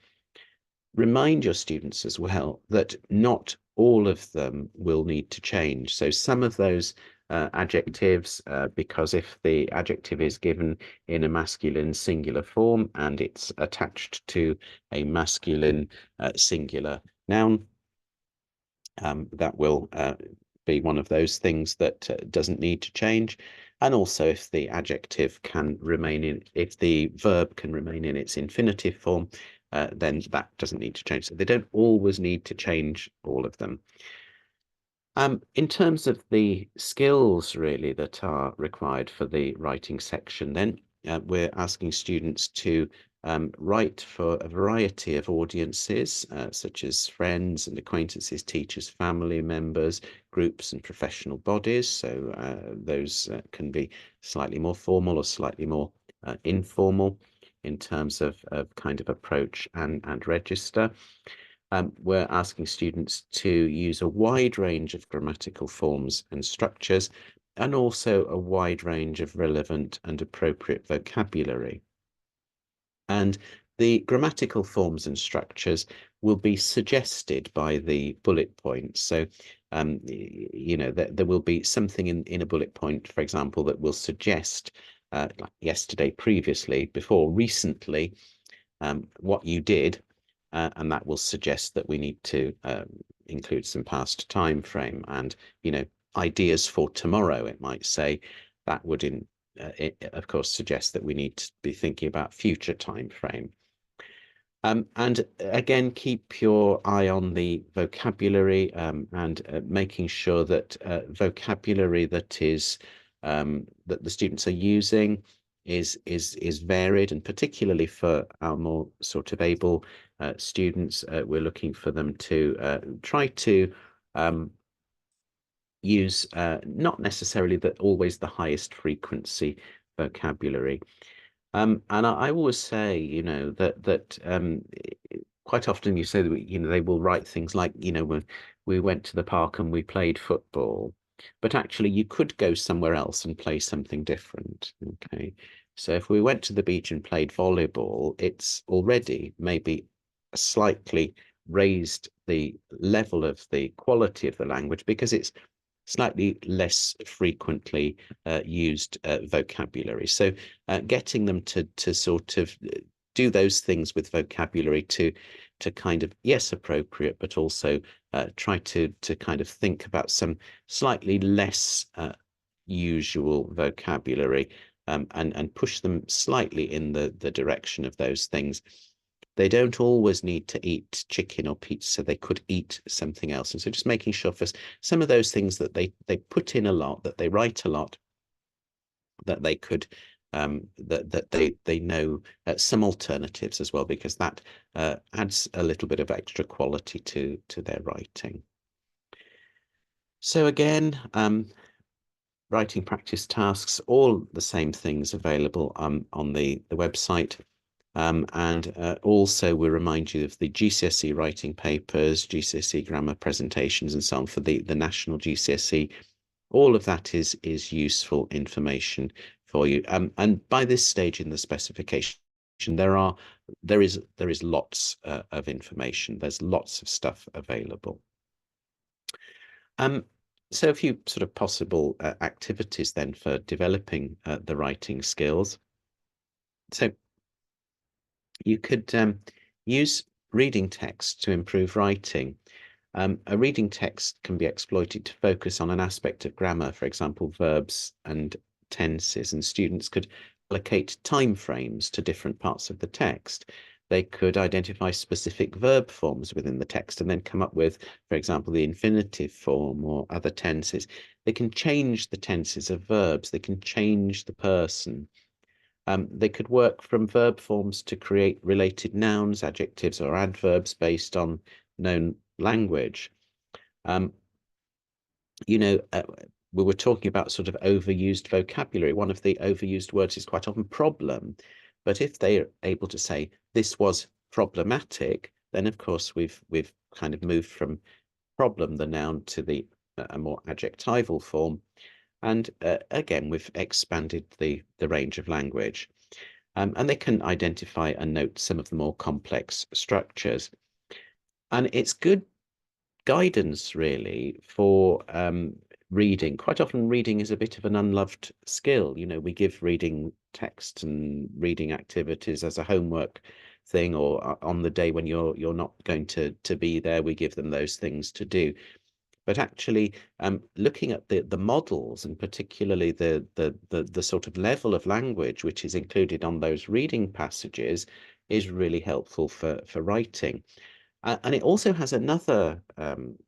Remind your students as well that not all of them will need to change. So some of those adjectives, because if the adjective is given in a masculine singular form and it's attached to a masculine singular noun, that will be one of those things that doesn't need to change. And also if the adjective can remain in, if the verb can remain in its infinitive form, then that doesn't need to change. So they don't always need to change all of them. In terms of the skills really that are required for the writing section, then we're asking students to write for a variety of audiences, such as friends and acquaintances, teachers, family members, groups and professional bodies. So those can be slightly more formal or slightly more informal in terms of kind of approach and register. We're asking students to use a wide range of grammatical forms and structures, and also a wide range of relevant and appropriate vocabulary. And the grammatical forms and structures will be suggested by the bullet points. So, you know, there will be something in a bullet point, for example, that will suggest, like yesterday, previously, before, recently, what you did, and that will suggest that we need to include some past time frame and, you know, ideas for tomorrow, it might say. That would of course suggest that we need to be thinking about future time frame. And again, keep your eye on the vocabulary and making sure that vocabulary that is that the students are using is varied, and particularly for our more sort of able students, we're looking for them to try to use not necessarily always the highest frequency vocabulary. And I always say, you know, that quite often you say that, you know, they will write things like, you know, when we went to the park and we played football, but actually you could go somewhere else and play something different. Okay. So if we went to the beach and played volleyball, it's already maybe slightly raised the level of the quality of the language because it's slightly less frequently used vocabulary. So getting them to sort of do those things with vocabulary to kind of, yes, appropriate, but also try to kind of think about some slightly less usual vocabulary, and push them slightly in the direction of those things. They don't always need to eat chicken or pizza. They could eat something else. And so just making sure for some of those things that they put in a lot, that they write a lot, that they could that they know some alternatives as well, because that adds a little bit of extra quality to their writing. So again, writing practice tasks, all the same things available on the website. And also we remind you of the GCSE writing papers, GCSE grammar presentations, and so on for the national GCSE. All of that is useful information for you. And by this stage in the specification, there is lots of information. There's lots of stuff available. So a few sort of possible activities then for developing the writing skills. So you could use reading text to improve writing. A reading text can be exploited to focus on an aspect of grammar, for example, verbs and tenses, and students could allocate time frames to different parts of the text. They could identify specific verb forms within the text and then come up with, for example, the infinitive form or other tenses. They can change the tenses of verbs. They can change the person. They could work from verb forms to create related nouns, adjectives, or adverbs based on known language. You know, we were talking about sort of overused vocabulary. One of the overused words is quite often problem. But if they are able to say this was problematic, then of course we've kind of moved from problem, the noun, to the a more adjectival form. And again, we've expanded the range of language. And they can identify and note some of the more complex structures. And it's good guidance, really, for reading. Quite often reading is a bit of an unloved skill. You know, we give reading text and reading activities as a homework thing, or on the day when you're not going to be there, we give them those things to do. But actually, looking at the models, and particularly the sort of level of language which is included on those reading passages, is really helpful for writing. And it also has another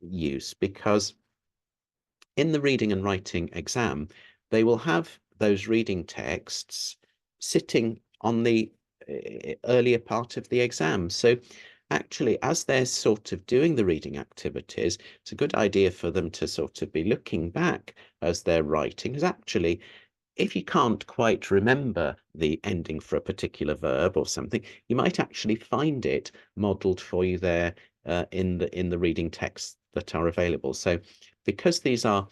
use, because in the reading and writing exam, they will have those reading texts sitting on the earlier part of the exam. So actually, as they're sort of doing the reading activities, it's a good idea for them to sort of be looking back as they're writing. Because actually, if you can't quite remember the ending for a particular verb or something, you might actually find it modeled for you there in the reading texts that are available. So because these are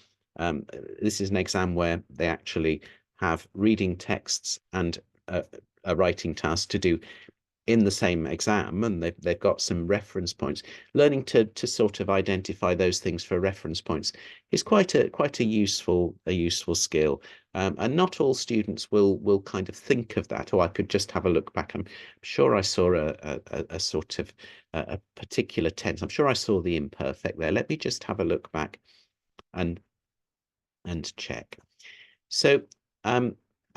this is an exam where they actually have reading texts and a writing task to do in the same exam, and they've got some reference points. Learning to sort of identify those things for reference points is quite a useful skill, and not all students will kind of think of that. Oh, I could just have a look back. I'm sure I saw a sort of a particular tense. I'm sure I saw the imperfect there. Let me just have a look back and check. So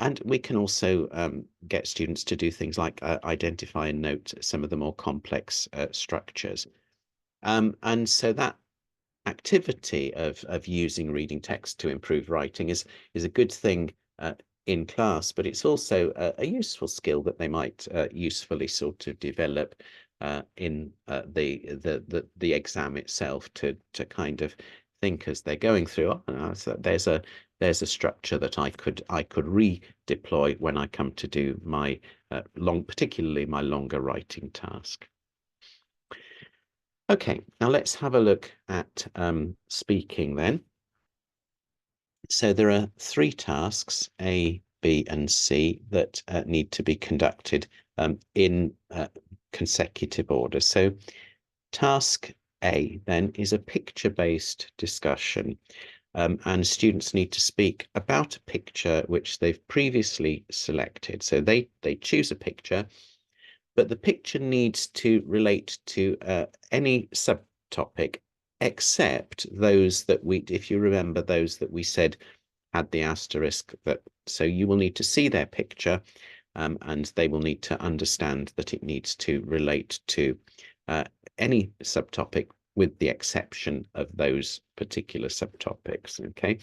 and we can also get students to do things like identify and note some of the more complex structures. And so that activity of using reading text to improve writing is a good thing in class, but it's also a useful skill that they might usefully sort of develop in the exam itself, to kind of think as they're going through. Oh, so there's a structure that I could redeploy when I come to do my particularly my longer writing task. Okay, now let's have a look at speaking then. So there are 3 tasks, A, B, and C, that need to be conducted in consecutive order. So task A then is a picture-based discussion. And students need to speak about a picture which they've previously selected. So they choose a picture, but the picture needs to relate to any subtopic except those that if you remember, those that we said had the asterisk. So you will need to see their picture, and they will need to understand that it needs to relate to any subtopic, with the exception of those particular subtopics. Okay,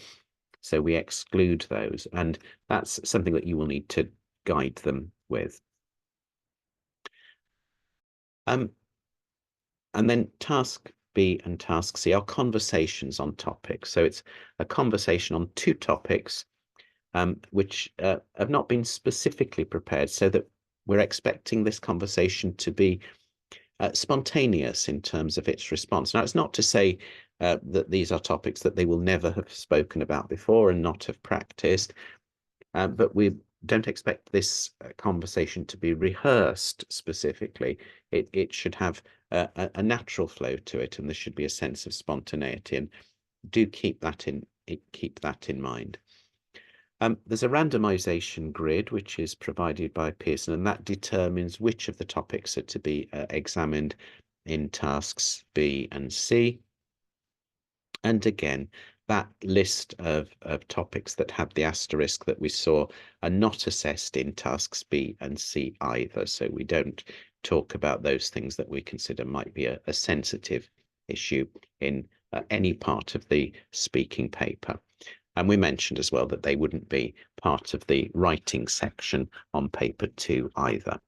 so we exclude those, and that's something that you will need to guide them with. And then task B and task C are conversations on topics. So it's a conversation on two topics which have not been specifically prepared, so that we're expecting this conversation to be spontaneous in terms of its response. Now, it's not to say that these are topics that they will never have spoken about before and not have practiced, but we don't expect this conversation to be rehearsed specifically. It should have a natural flow to it, and there should be a sense of spontaneity. And do keep that in mind. There's a randomization grid which is provided by Pearson, and that determines which of the topics are to be examined in tasks B and C. And again, that list of topics that have the asterisk that we saw are not assessed in tasks B and C either. So we don't talk about those things that we consider might be a sensitive issue in any part of the speaking paper. And we mentioned as well that they wouldn't be part of the writing section on paper 2 either.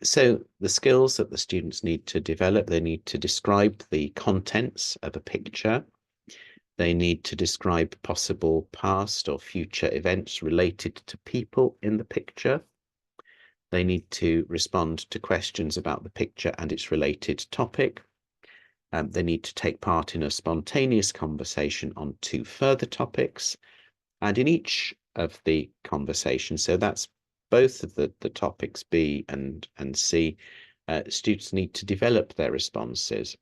So the skills that the students need to develop, they need to describe the contents of a picture. They need to describe possible past or future events related to people in the picture. They need to respond to questions about the picture and its related topic. They need to take part in a spontaneous conversation on 2 further topics. And in each of the conversations, so that's both of the topics B and C, students need to develop their responses.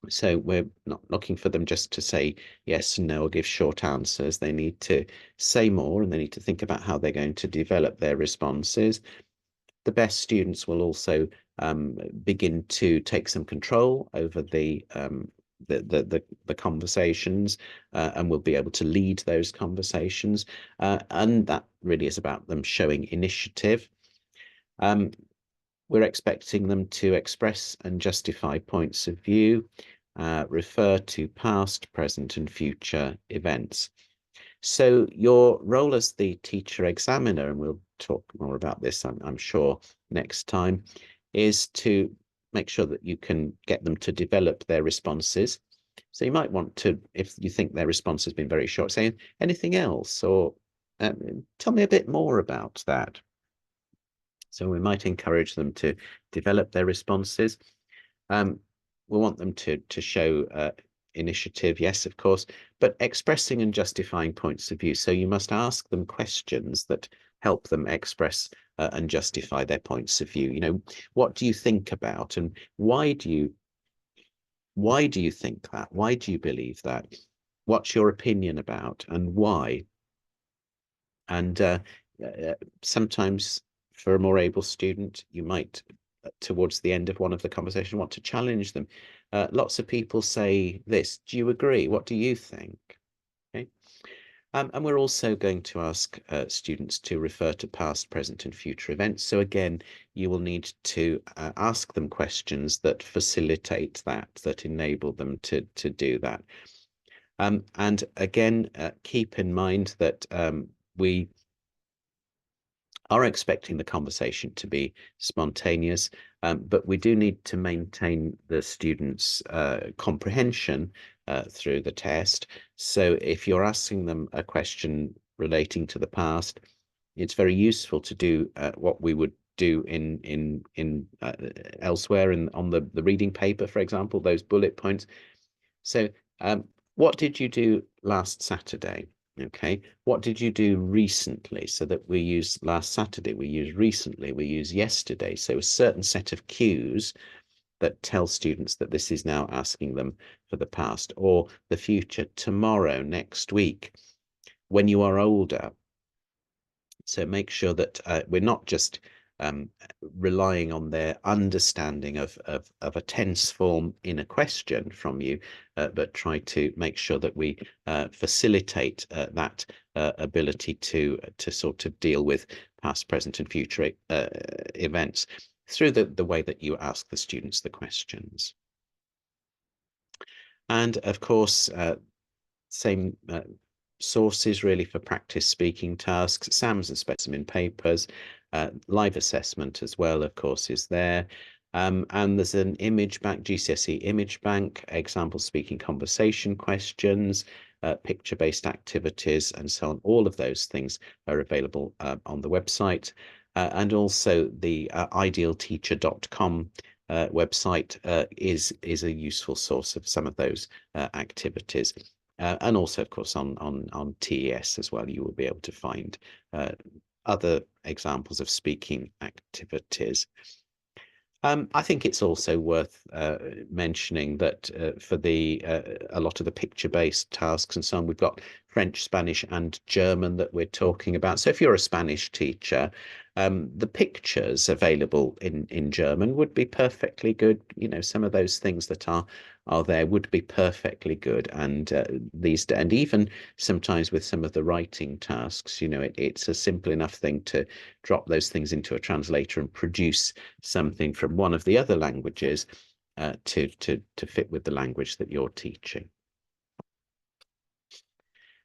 So we're not looking for them just to say yes and no or give short answers. They need to say more, and they need to think about how they're going to develop their responses. The best students will also begin to take some control over the conversations and will be able to lead those conversations. And that really is about them showing initiative. We're expecting them to express and justify points of view, refer to past, present, and future events. So your role as the teacher examiner, and we'll talk more about this, I'm sure, next time, is to make sure that you can get them to develop their responses. So you might want to, if you think their response has been very short, say anything else, or tell me a bit more about that. So we might encourage them to develop their responses. We want them to show initiative, yes, of course, but expressing and justifying points of view. So you must ask them questions that help them express and justify their points of view. You know, what do you think about, and why do you think that? Why do you believe that? What's your opinion about, and why? And sometimes for a more able student, you might, towards the end of one of the conversation, want to challenge them. Lots of people say this. Do you agree? What do you think? Okay. And we're also going to ask students to refer to past, present, and future events. So again, you will need to ask them questions that facilitate that enable them to do that. And again, keep in mind that we are expecting the conversation to be spontaneous, but we do need to maintain the students' comprehension through the test. So if you're asking them a question relating to the past, it's very useful to do what we would do in elsewhere on the reading paper, for example, those bullet points. So what did you do last Saturday? Okay, what did you do recently? So that we use last Saturday, we use recently, we use yesterday. So a certain set of cues that tell students that this is now asking them for the past or the future, tomorrow, next week, when you are older. So make sure that we're not just relying on their understanding of a tense form in a question from you, but try to make sure that we facilitate that ability to sort of deal with past, present, and future events through the way that you ask the students the questions. And of course, same sources really for practice speaking tasks, SAMs and specimen papers, live assessment as well, of course, is there. And there's an image bank, GCSE image bank, example speaking conversation questions, picture-based activities, and so on. All of those things are available on the website. And also the idealteacher.com website is a useful source of some of those activities. And also, of course, on TES as well, you will be able to find other examples of speaking activities. I think it's also worth mentioning that for a lot of the picture-based tasks and so on, we've got French, Spanish, and German that we're talking about. So if you're a Spanish teacher, the pictures available in German would be perfectly good. You know, some of those things that are there would be perfectly good. And and even sometimes with some of the writing tasks, you know, it's a simple enough thing to drop those things into a translator and produce something from one of the other languages to fit with the language that you're teaching.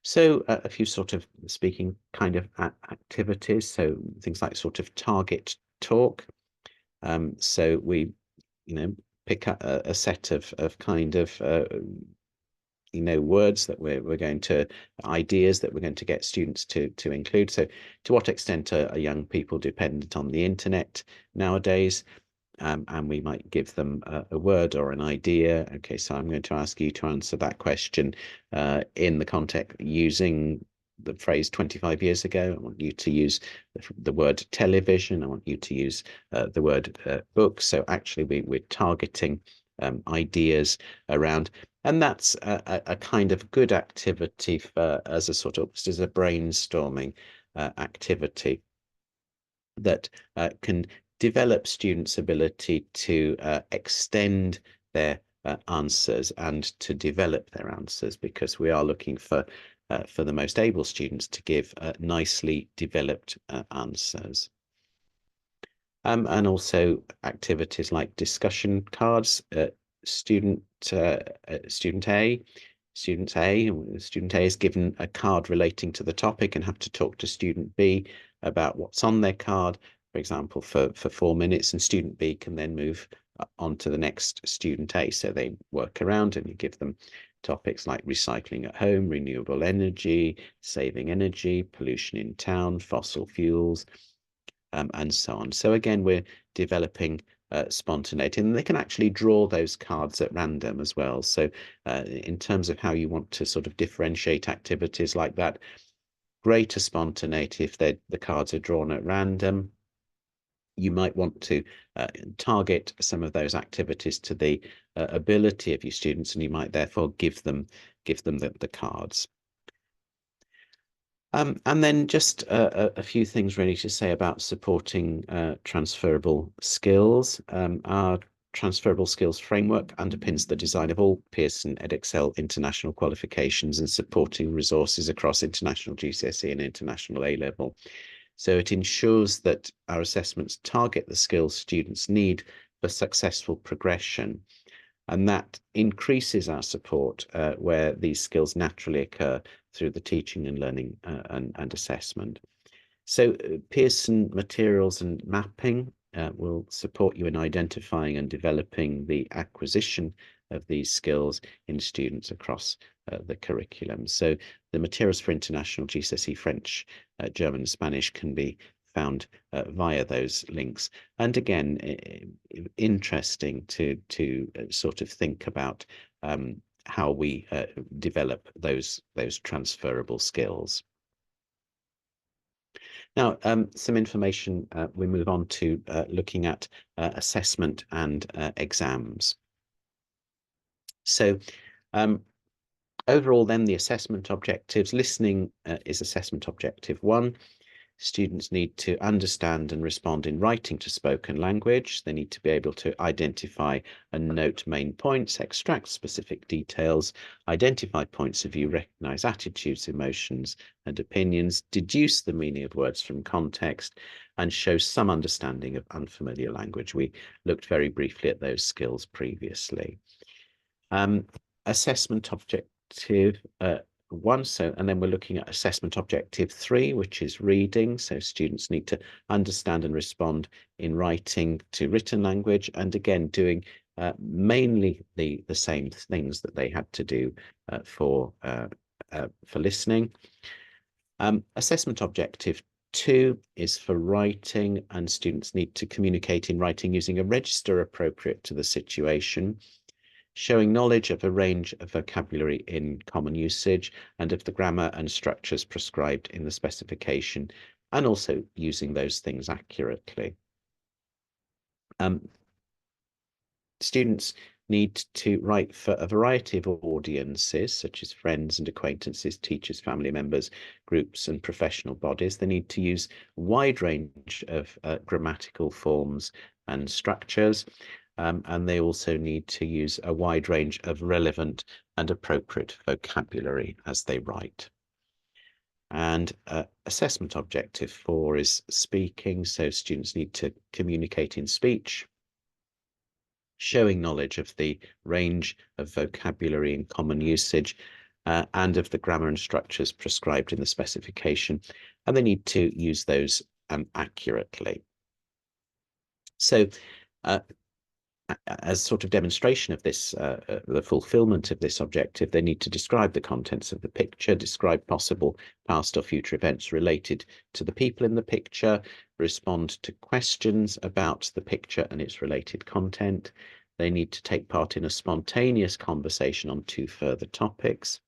So a few sort of speaking kind of activities. So things like sort of target talk. So we, you know, pick up a set of kind of you know, words that we're going to, ideas that we're going to get students to include. So to what extent are young people dependent on the internet nowadays? And we might give them a word or an idea. Okay, so I'm going to ask you to answer that question in the context using the phrase 25 years ago. I want you to use the word television. I want you to use the word book. So actually we're targeting ideas around, and that's a kind of good activity for as a sort of as a brainstorming activity that can develop students' ability to extend their answers and to develop their answers, because we are looking for the most able students to give nicely developed answers. And also activities like discussion cards. Student A is given a card relating to the topic and have to talk to student B about what's on their card, for example, for 4 minutes, and student B can then move on to the next student A. So they work around and you give them topics like recycling at home, renewable energy, saving energy, pollution in town, fossil fuels, and so on. So again, we're developing spontaneity, and they can actually draw those cards at random as well. So in terms of how you want to sort of differentiate activities like that, greater spontaneity if the cards are drawn at random. You might want to target some of those activities to the ability of your students, and you might therefore give them the cards. And then just a few things really to say about supporting transferable skills. Our transferable skills framework underpins the design of all Pearson Edexcel international qualifications and supporting resources across international GCSE and international A-level. So it ensures that our assessments target the skills students need for successful progression, and that increases our support where these skills naturally occur through the teaching and learning and assessment. So Pearson materials and mapping will support you in identifying and developing the acquisition of these skills in students across the curriculum. So the materials for international GCSE French, German and Spanish can be found via those links. And again, interesting to sort of think about how we develop those transferable skills. Now, some information, we move on to looking at assessment and exams. So overall then, the assessment objectives, listening is assessment objective 1. Students need to understand and respond in writing to spoken language. They need to be able to identify and note main points, extract specific details, identify points of view, recognize attitudes, emotions, and opinions, deduce the meaning of words from context, and show some understanding of unfamiliar language. We looked very briefly at those skills previously. Assessment objective 1. So, and then we're looking at assessment objective 3, which is reading. So students need to understand and respond in writing to written language, and again doing mainly the same things that they had to do for listening. Assessment objective 2 is for writing, and students need to communicate in writing using a register appropriate to the situation, showing knowledge of a range of vocabulary in common usage and of the grammar and structures prescribed in the specification, and also using those things accurately. Students need to write for a variety of audiences, such as friends and acquaintances, teachers, family members, groups, and professional bodies. They need to use a wide range of grammatical forms and structures, and they also need to use a wide range of relevant and appropriate vocabulary as they write. And assessment objective 4 is speaking. So students need to communicate in speech, showing knowledge of the range of vocabulary in common usage and of the grammar and structures prescribed in the specification, and they need to use those accurately. So as sort of demonstration of this, the fulfillment of this objective, they need to describe the contents of the picture, describe possible past or future events related to the people in the picture, respond to questions about the picture and its related content. They need to take part in a spontaneous conversation on 2 further topics.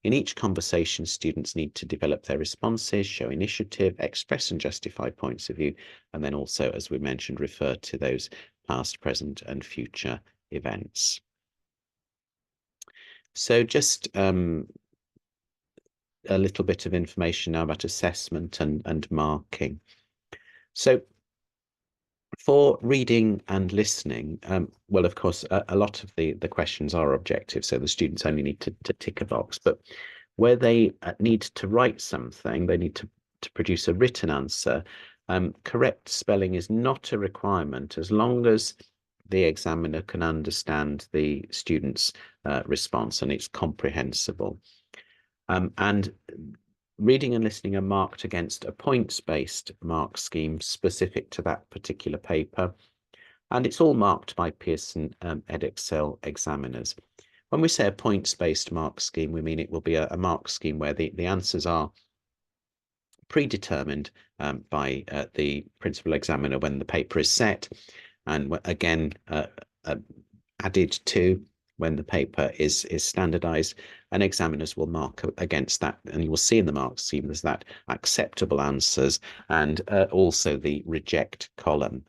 In each conversation, students need to develop their responses, show initiative, express and justify points of view, and then also, as we mentioned, refer to those past, present, and future events. So just a little bit of information now about assessment and marking. So for reading and listening, well, of course, a lot of the questions are objective, so the students only need to tick a box. But where they need to write something, they need to produce a written answer. Correct spelling is not a requirement as long as the examiner can understand the student's response and it's comprehensible. And reading and listening are marked against a points-based mark scheme specific to that particular paper, and it's all marked by Pearson Edexcel examiners. When we say a points-based mark scheme, we mean it will be a mark scheme where the answers are predetermined by the principal examiner when the paper is set, and again added to when the paper is standardized, and examiners will mark against that, and you will see in the mark scheme there's that acceptable answers and also the reject column.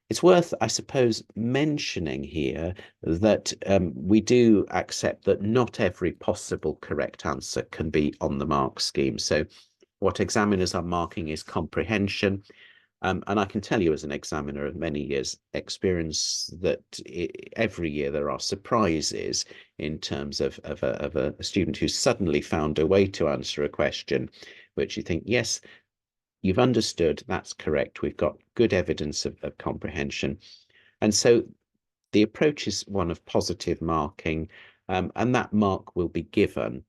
It's worth, I suppose, mentioning here that we do accept that not every possible correct answer can be on the mark scheme. So what examiners are marking is comprehension. And I can tell you as an examiner of many years' experience that every year there are surprises in terms of a student who's suddenly found a way to answer a question, which you think, yes, you've understood, that's correct. We've got good evidence of comprehension. And so the approach is one of positive marking, and that mark will be given,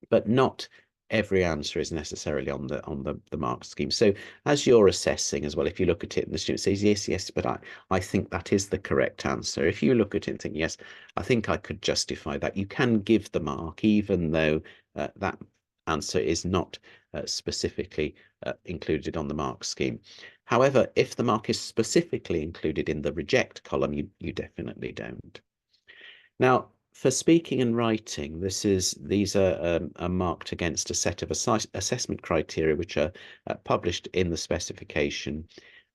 but not every answer is necessarily on the mark scheme. So as you're assessing as well, if you look at it and the student says, yes, but I think that is the correct answer. If you look at it and think, yes, I think I could justify that, you can give the mark, even though that answer is not specifically included on the mark scheme. However, if the mark is specifically included in the reject column, you definitely don't. Now, for speaking and writing, these are marked against a set of assessment criteria which are published in the specification.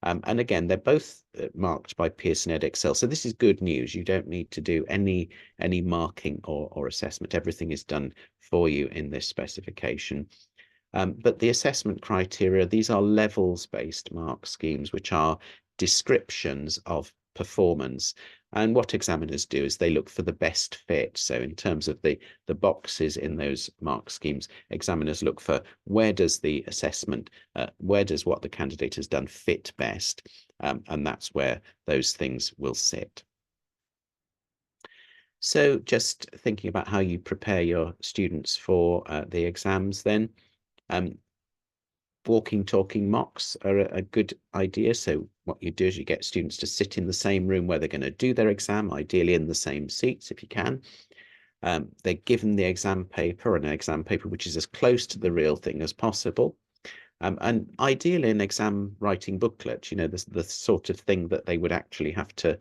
And again, they're both marked by Pearson Edexcel. So this is good news. You don't need to do any marking or assessment. Everything is done for you in this specification. But the assessment criteria, these are levels-based mark schemes, which are descriptions of performance. And what examiners do is they look for the best fit. So in terms of the boxes in those mark schemes, examiners look for where does the assessment, where does what the candidate has done fit best? And that's where those things will sit. So just thinking about how you prepare your students for the exams then. Walking, talking mocks are a good idea. So what you do is you get students to sit in the same room where they're going to do their exam, ideally in the same seats if you can. They're given the exam paper, and an exam paper which is as close to the real thing as possible. And ideally an exam writing booklet, you know, the sort of thing that they would actually have to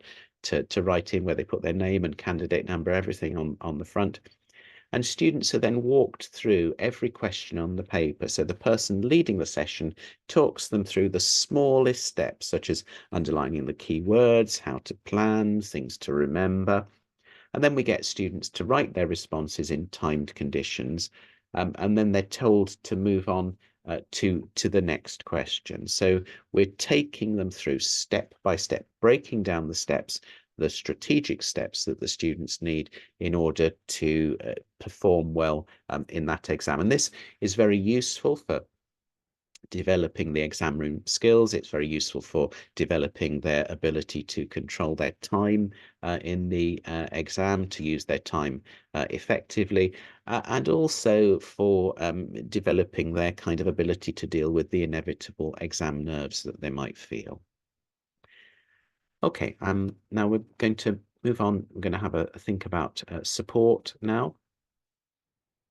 write in, where they put their name and candidate number, everything on the front. And students are then walked through every question on the paper. So the person leading the session talks them through the smallest steps, such as underlining the key words, how to plan, things to remember. And then we get students to write their responses in timed conditions. And then they're told to move on to the next question. So we're taking them through step by step, breaking down the steps, the strategic steps that the students need in order to perform well in that exam. And this is very useful for developing the exam room skills. It's very useful for developing their ability to control their time in the exam, to use their time effectively, and also for developing their kind of ability to deal with the inevitable exam nerves that they might feel. Okay, now we're going to move on. We're going to have a think about support now.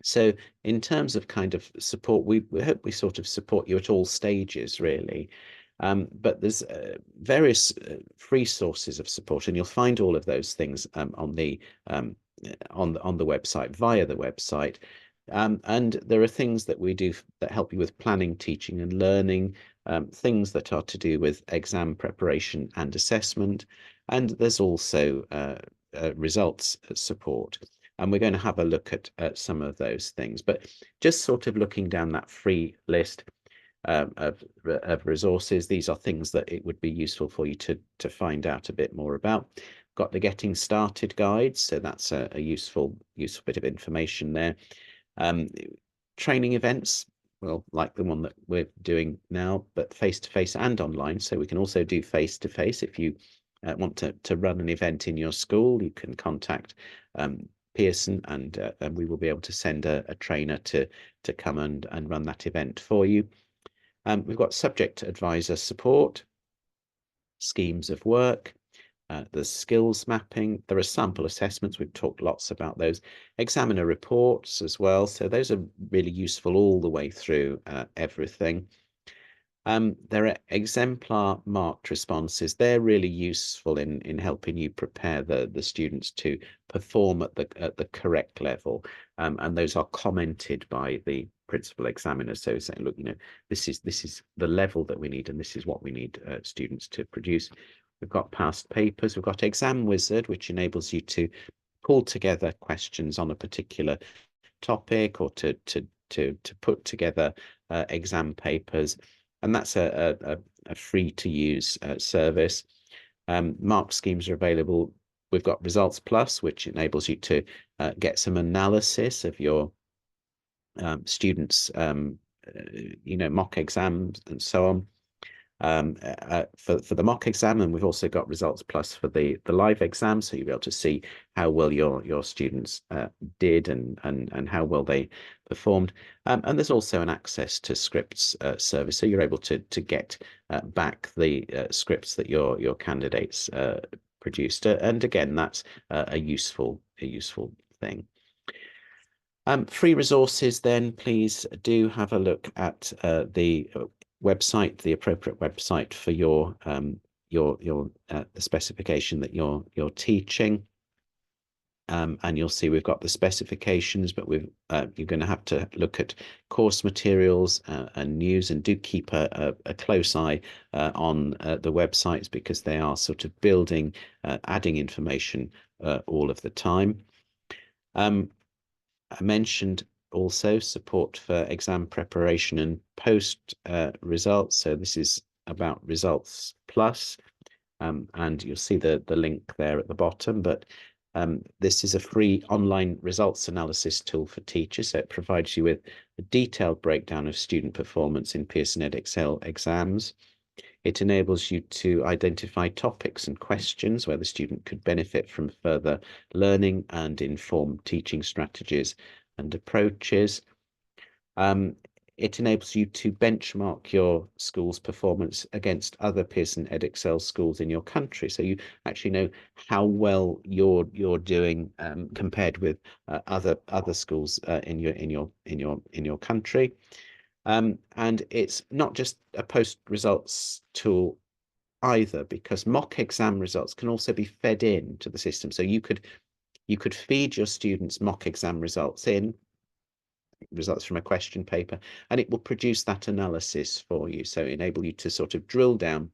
So in terms of kind of support, we hope we sort of support you at all stages, really. But there's various free sources of support, and you'll find all of those things on the website, via the website. And there are things that we do that help you with planning, teaching and learning, things that are to do with exam preparation and assessment. And there's also results support. And we're going to have a look at some of those things. But just sort of looking down that free list of resources, these are things that it would be useful for you to find out a bit more about. Got the Getting Started guide, so that's a useful bit of information there. Training events, well, like the one that we're doing now, but face-to-face and online. So we can also do face-to-face. If you want to run an event in your school, you can contact Pearson, and we will be able to send a trainer to come and run that event for you. We've got subject advisor support, schemes of work, the skills mapping. There are sample assessments. We've talked lots about those. Examiner reports as well. So those are really useful all the way through everything. There are exemplar marked responses. They're really useful in helping you prepare the students to perform at the correct level. And those are commented by the principal examiner. So saying, look, you know, this is the level that we need, and this is what we need students to produce. We've got past papers. We've got Exam Wizard, which enables you to pull together questions on a particular topic, or to put together exam papers. And that's a free to use service. Mark schemes are available. We've got Results Plus, which enables you to get some analysis of your students, you know, mock exams and so on. For the mock exam, and we've also got Results Plus for the live exam, so you'll be able to see how well your students did and how well they performed. And there's also an access to scripts service, so you're able to get back the scripts that your candidates produced. And again, that's a useful thing. Free resources, then please do have a look at the website, the appropriate website for your the specification that you're teaching. And you'll see we've got the specifications, but you're going to have to look at course materials and news, and do keep a close eye on the websites, because they are sort of building, adding information all of the time. I mentioned also support for exam preparation and post results. So this is about Results Plus, and you'll see the link there at the bottom. But this is a free online results analysis tool for teachers. So it provides you with a detailed breakdown of student performance in Pearson EdXL exams. It enables you to identify topics and questions where the student could benefit from further learning and inform teaching strategies and approaches. It enables you to benchmark your school's performance against other Pearson Edexcel schools in your country, so you actually know how well you're doing compared with other schools in your country. And it's not just a post results tool either, because mock exam results can also be fed into the system. So you could feed your students mock exam results from a question paper, and it will produce that analysis for you. So enable you to sort of drill down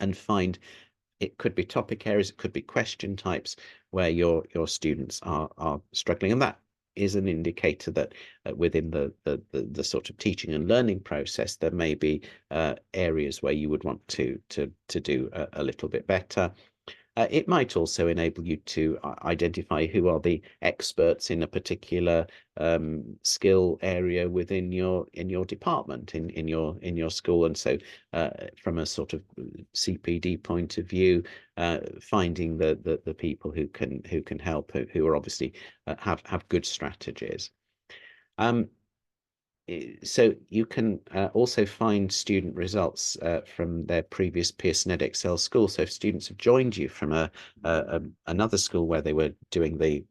and find, it could be topic areas, it could be question types where your students are struggling, and that is an indicator that within the sort of teaching and learning process there may be areas where you would want to do a little bit better. It might also enable you to identify who are the experts in a particular skill area within your department, in your school, and so from a sort of CPD point of view, finding the people who can help, who are obviously have good strategies. So you can also find student results from their previous Pearson Edexcel school. So if students have joined you from another school where they were doing the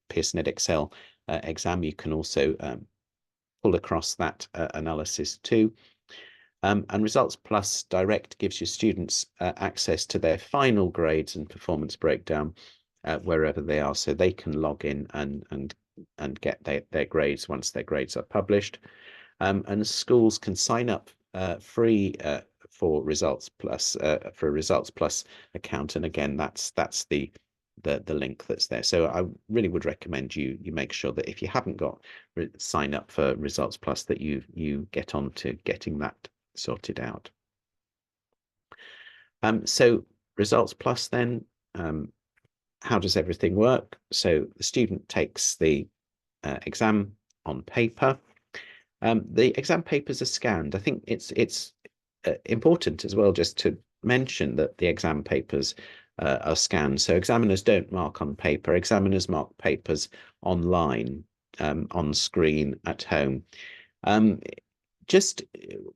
Pearson Edexcel exam, you can also pull across that analysis too. And Results Plus Direct gives your students access to their final grades and performance breakdown wherever they are, so they can log in and get their grades once their grades are published. And schools can sign up free for Results Plus for a Results Plus account, and again that's the link that's there. So I really would recommend you make sure that if you haven't got sign up for Results Plus, that you get on to getting that sorted out. So Results Plus then, how does everything work? So the student takes the exam on paper. The exam papers are scanned. I think it's important as well just to mention that the exam papers are scanned. So examiners don't mark on paper. Examiners mark papers online, on screen at home. Just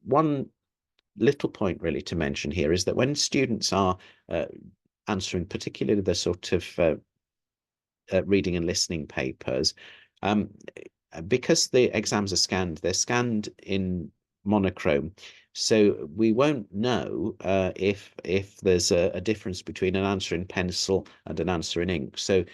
one little point really to mention here is that when students are answering particularly the sort of reading and listening papers, because the exams are scanned, they're scanned in monochrome, so we won't know if there's a difference between an answer in pencil and an answer in ink. So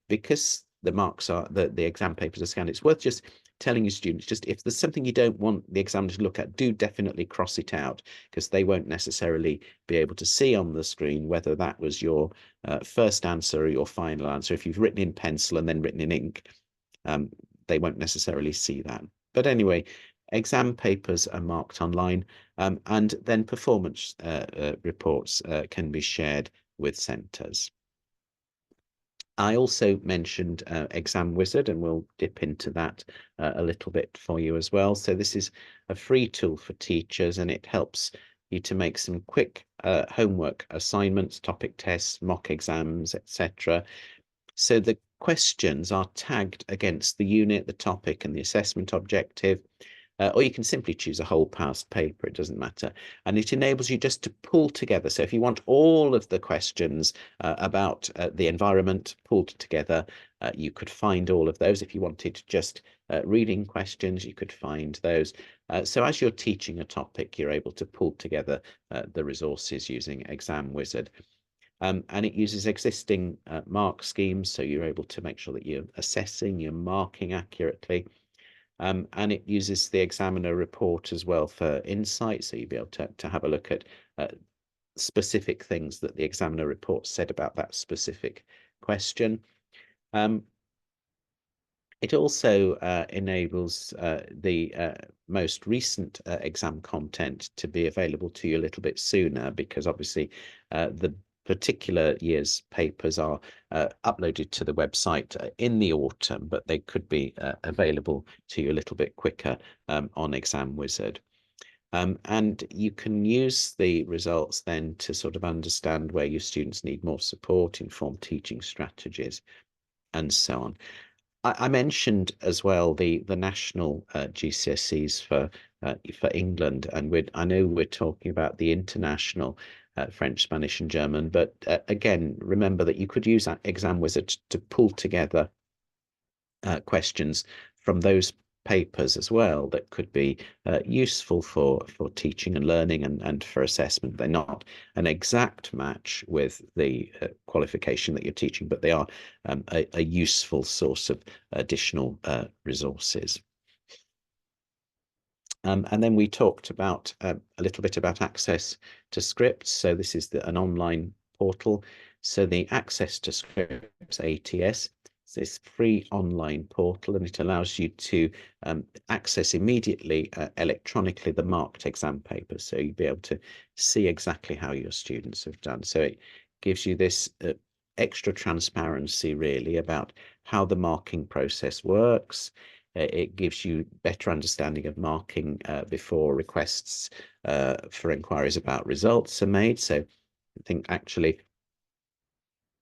because the marks are the exam papers are scanned, it's worth just telling your students, just if there's something you don't want the examiner to look at, do definitely cross it out, because they won't necessarily be able to see on the screen whether that was your first answer or your final answer. If you've written in pencil and then written in ink, they won't necessarily see that. But anyway, exam papers are marked online, and then performance reports can be shared with centres. I also mentioned Exam Wizard, and we'll dip into that a little bit for you as well. So this is a free tool for teachers, and it helps you to make some quick homework assignments, topic tests, mock exams, etc. So the questions are tagged against the unit, the topic, and the assessment objective. Or you can simply choose a whole past paper, it doesn't matter. And it enables you just to pull together. So if you want all of the questions about the environment pulled together, you could find all of those. If you wanted just reading questions, you could find those. So as you're teaching a topic, you're able to pull together the resources using Exam Wizard. And it uses existing mark schemes, so you're able to make sure that you're assessing, you're marking accurately. And it uses the examiner report as well for insight, so you'll be able to have a look at specific things that the examiner report said about that specific question. It also enables the most recent exam content to be available to you a little bit sooner, because obviously the particular year's papers are uploaded to the website in the autumn, but they could be available to you a little bit quicker on Exam Wizard. And you can use the results then to sort of understand where your students need more support, inform teaching strategies, and so on. I mentioned as well the national GCSEs for England, and I know we're talking about the international French, Spanish, and German, but again, remember that you could use that exam wizard to pull together questions from those papers as well that could be useful for teaching and learning and for assessment. They're not an exact match with the qualification that you're teaching, but they are a useful source of additional resources. And then we talked about a little bit about access to scripts. So this is an online portal. So the access to scripts, ATS, this free online portal, and it allows you to access immediately electronically the marked exam paper. So you'll be able to see exactly how your students have done. So it gives you this extra transparency really about how the marking process works. It gives you better understanding of marking before requests for inquiries about results are made. So I think actually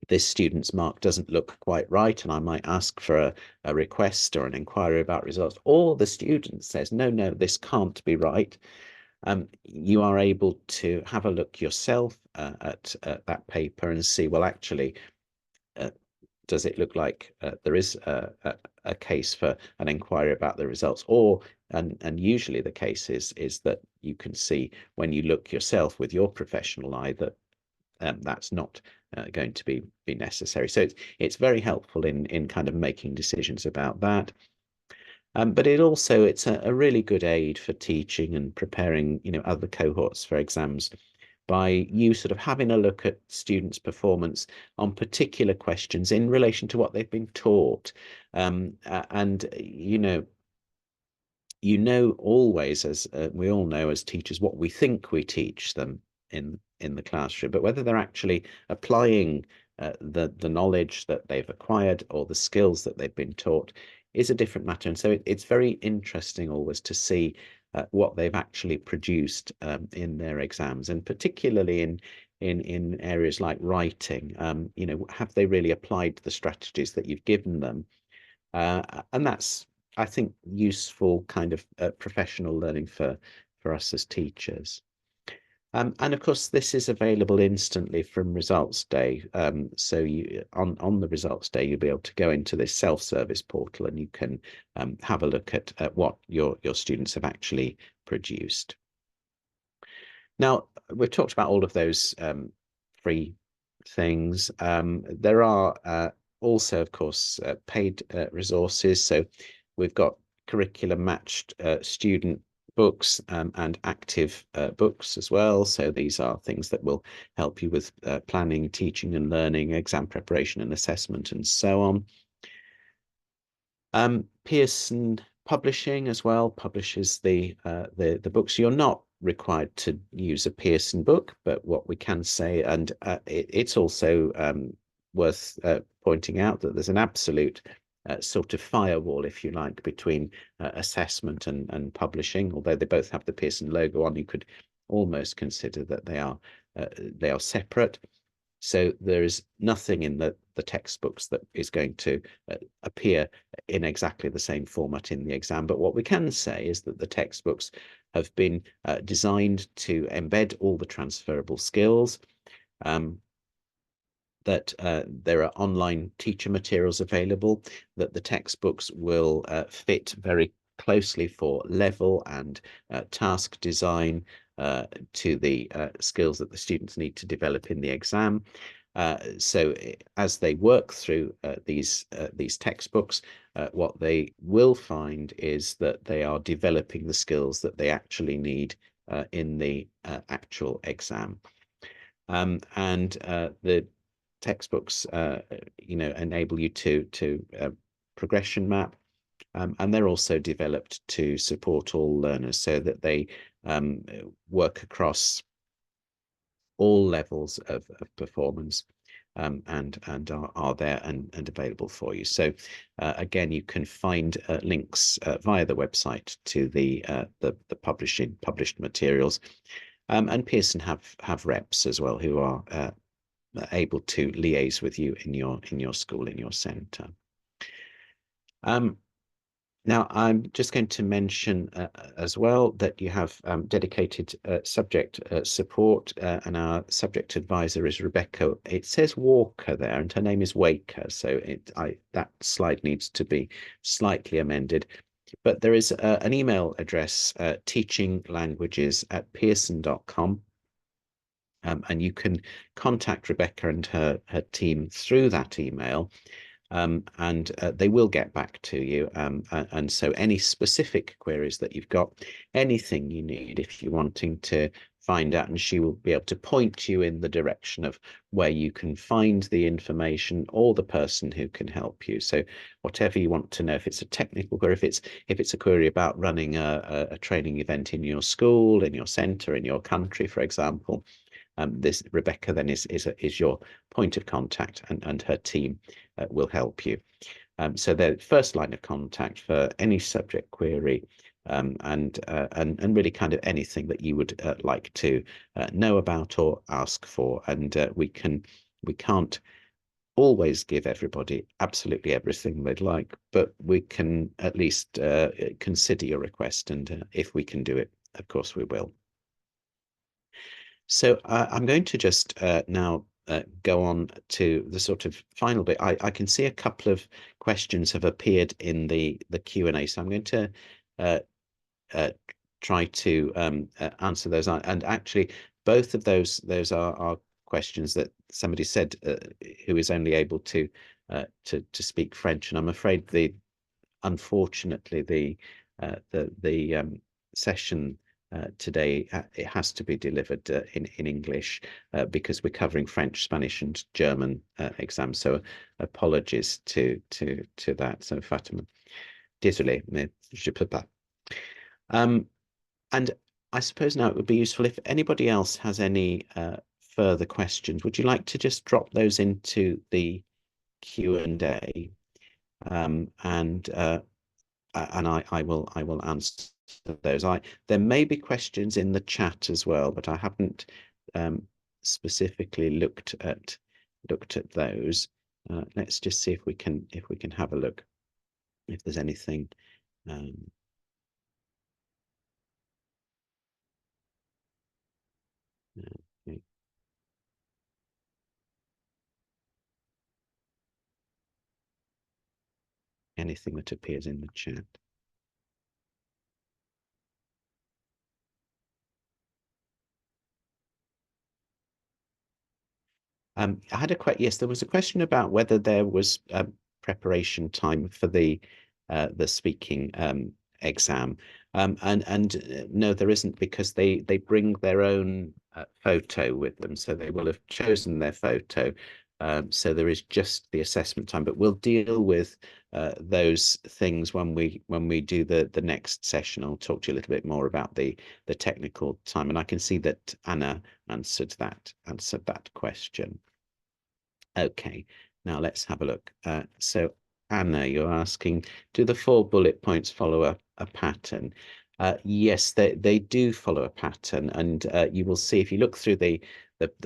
this student's mark doesn't look quite right, and I might ask for a request or an inquiry about results, or the student says, no, this can't be right. You are able to have a look yourself at that paper and see, well, actually, does it look like there is a case for an inquiry about the results, or and usually the case is that you can see when you look yourself with your professional eye that that's not going to be necessary. So it's very helpful in kind of making decisions about that. But it's a really good aid for teaching and preparing, other cohorts for exams by you sort of having a look at students' performance on particular questions in relation to what they've been taught. And always, as we all know as teachers, what we think we teach them in the classroom, but whether they're actually applying the knowledge that they've acquired or the skills that they've been taught is a different matter. And so it's very interesting always to see what they've actually produced in their exams, and particularly in areas like writing. Have they really applied the strategies that you've given them? And that's, I think, useful kind of professional learning for us as teachers. And of course, this is available instantly from results day. So you on the results day, you'll be able to go into this self-service portal and you can have a look at what your students have actually produced. Now, we've talked about all of those free things. There are also, of course, paid resources. So we've got curriculum matched student books and active books as well. So these are things that will help you with planning, teaching and learning, exam preparation and assessment, and so on. Pearson Publishing as well publishes the books. You're not required to use a Pearson book, but what we can say, and it's also worth pointing out that there's an absolute sort of firewall, if you like, between assessment and publishing. Although they both have the Pearson logo on, you could almost consider that they are separate. So there is nothing in the textbooks that is going to appear in exactly the same format in the exam. But what we can say is that the textbooks have been designed to embed all the transferable skills, that there are online teacher materials available, that the textbooks will fit very closely for level and task design to the skills that the students need to develop in the exam. So as they work through these textbooks, what they will find is that they are developing the skills that they actually need in the actual exam. And the textbooks, enable you to progression map, and they're also developed to support all learners so that they work across all levels of performance. and are there and available for you. So again, you can find links via the website to the published materials, and Pearson have reps as well who are able to liaise with you in your school, in your centre. Now, I'm just going to mention as well that you have dedicated subject support, and our subject advisor is Rebecca. It says Walker there, and her name is Waker, so that slide needs to be slightly amended. But there is an email address, teachinglanguages@pearson.com, and you can contact Rebecca and her team through that email. And they will get back to you. And so any specific queries that you've got, anything you need, if you're wanting to find out, and she will be able to point you in the direction of where you can find the information or the person who can help you. So whatever you want to know, if it's a technical query, if it's a query about running a training event in your school, in your centre, in your country, for example, this Rebecca then is your point of contact, and her team will help you. So the first line of contact for any subject query, and really kind of anything that you would like to know about or ask for. And we can't always give everybody absolutely everything they'd like, but we can at least consider your request, and if we can do it, of course we will. So I'm going to just now go on to the sort of final bit. I can see a couple of questions have appeared in the Q&A, so I'm going to try to answer those. And actually, both of those are questions that somebody said who is only able to speak French, and I'm afraid unfortunately the session today it has to be delivered in English because we're covering French, Spanish, and German exams. So apologies to that. So Fatima, désolé, mais je peux pas. And I suppose now it would be useful if anybody else has any further questions. Would you like to just drop those into the Q&A, and I will answer those. There may be questions in the chat as well, but I haven't specifically looked at those. Let's just see if we can have a look if there's anything. Okay. Anything that appears in the chat. I had yes, there was a question about whether there was preparation time for the speaking exam, and no, there isn't, because they bring their own photo with them, so they will have chosen their photo. So there is just the assessment time, but we'll deal with those things when we do the next session. I'll talk to you a little bit more about the technical time, and I can see that Anna answered that question. Okay, now let's have a look. So Anna, you're asking, do the 4 bullet points follow a pattern? Yes, they do follow a pattern, and you will see if you look through the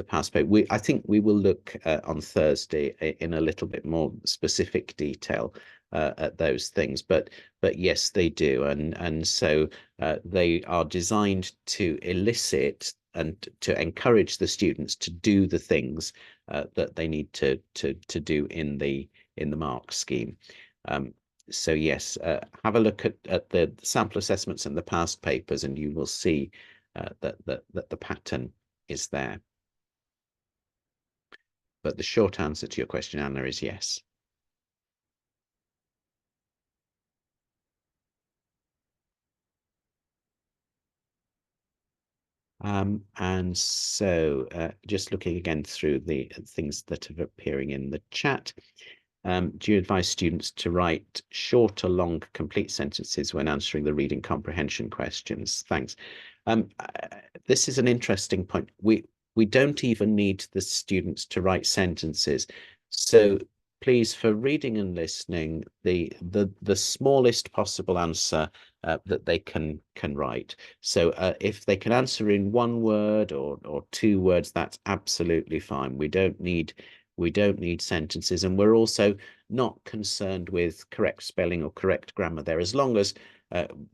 past paper. I think we will look on Thursday in a little bit more specific detail at those things, but yes, they do, and so they are designed to elicit and to encourage the students to do the things that they need to do in the mark scheme. So yes, have a look at the sample assessments and the past papers, and you will see that the pattern is there. But the short answer to your question, Anna, is yes. And so just looking again through the things that are appearing in the chat. Do you advise students to write short or long complete sentences when answering the reading comprehension questions? Thanks. This is an interesting point. we don't even need the students to write sentences. So please, for reading and listening, the smallest possible answer that they can write. So if they can answer in one word or 2 words, that's absolutely fine. We don't need sentences, and we're also not concerned with correct spelling or correct grammar there, as long as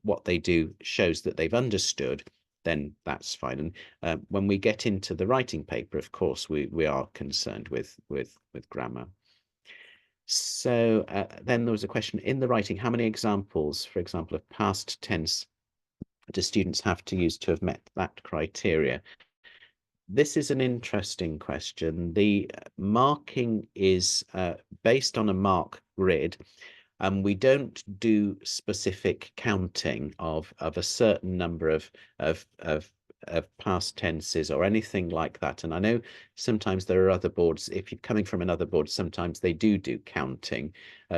what they do shows that they've understood, then that's fine. And when we get into the writing paper, of course, we are concerned with grammar. So then there was a question in the writing: how many examples, for example, of past tense do students have to use to have met that criteria? This is an interesting question. The marking is based on a mark grid, and we don't do specific counting of a certain number of past tenses or anything like that. And I know sometimes there are other boards, if you're coming from another board, sometimes they do counting.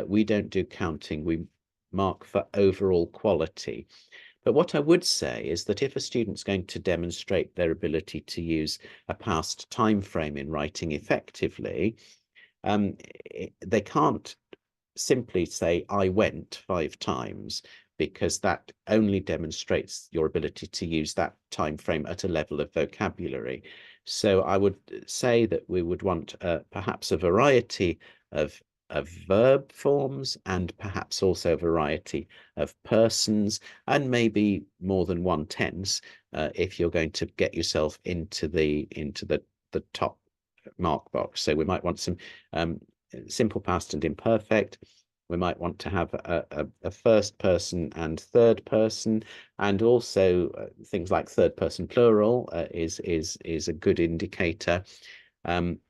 We don't do counting. We mark for overall quality. But what I would say is that if a student's going to demonstrate their ability to use a past time frame in writing effectively, they can't simply say I went 5 times, because that only demonstrates your ability to use that time frame at a level of vocabulary. So I would say that we would want perhaps a variety of verb forms, and perhaps also a variety of persons, and maybe more than one tense if you're going to get yourself into the top mark box. So we might want some simple past and imperfect. We might want to have a first person and third person, and also things like third person plural is a good indicator, and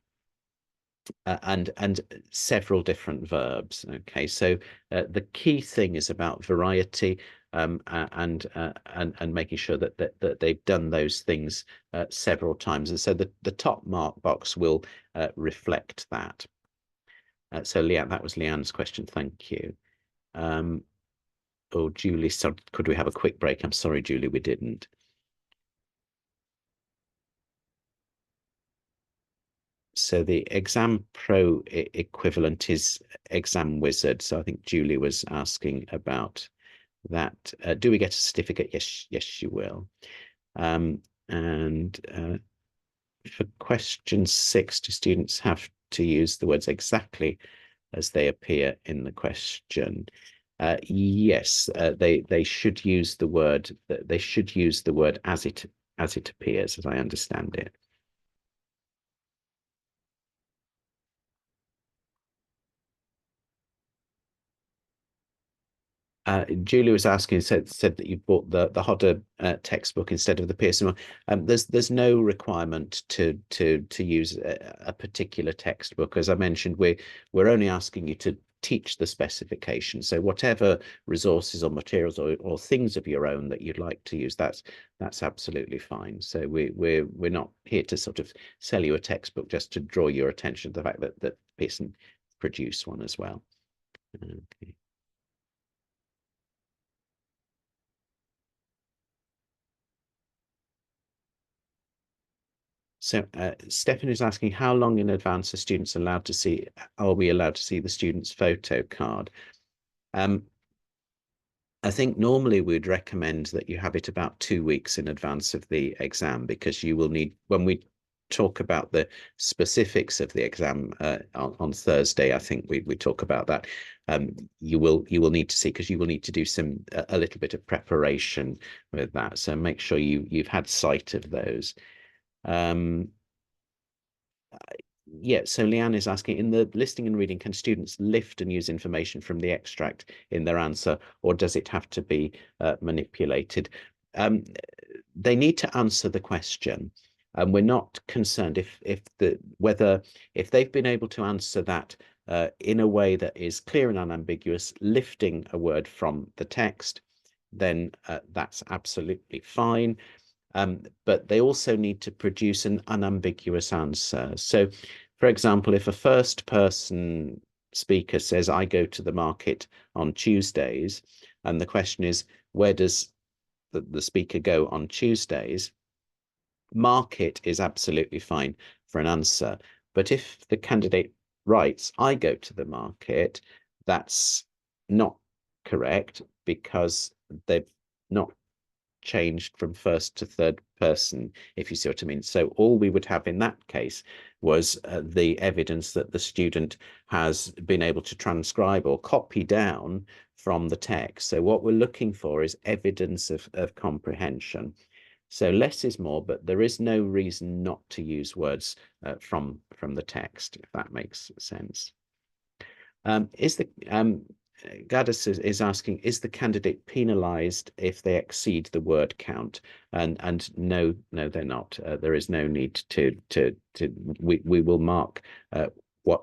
several different verbs. Okay, so the key thing is about variety, and making sure that they've done those things several times, and so the top mark box will reflect that. So Leanne, that was Leanne's question. Thank you. Oh, Julie, so could we have a quick break? I'm sorry, Julie, we didn't. So the Exam Pro equivalent is Exam Wizard. So I think Julie was asking about that. Do we get a certificate? Yes, you will. And for question 6, do students have to use the words exactly as they appear in the question? Yes, they should use the word. They should use the word as it appears, as I understand it. Julie was asking, said that you bought the Hodder textbook instead of the Pearson one. There's no requirement to use a particular textbook. As I mentioned, we're only asking you to teach the specification. So whatever resources or materials or things of your own that you'd like to use, that's absolutely fine. So we're not here to sort of sell you a textbook just to draw your attention to the fact that Pearson produced one as well. Okay. So Stefan is asking, how long in advance are students allowed to see, are we allowed to see the student's photo card? I think normally we'd recommend that you have it about 2 weeks in advance of the exam, because you will need, when we talk about the specifics of the exam on Thursday, I think we talk about that. You will need to see, because you will need to do a little bit of preparation with that. So make sure you've had sight of those. Yeah, so Leanne is asking, in the listening and reading, can students lift and use information from the extract in their answer, or does it have to be manipulated? They need to answer the question, and we're not concerned if they've been able to answer that in a way that is clear and unambiguous, lifting a word from the text, then that's absolutely fine. But they also need to produce an unambiguous answer. So, for example, if a first person speaker says, I go to the market on Tuesdays, and the question is, where does the speaker go on Tuesdays? mark it is absolutely fine for an answer. But if the candidate writes, I go to the market, that's not correct because they've not changed from first to third person, if you see what I mean. So all we would have in that case was the evidence that the student has been able to transcribe or copy down from the text. So what we're looking for is evidence of comprehension. So less is more, but there is no reason not to use words from the text, if that makes sense. Gaddis is asking, is the candidate penalised if they exceed the word count? And no, they're not. There is no need to we will mark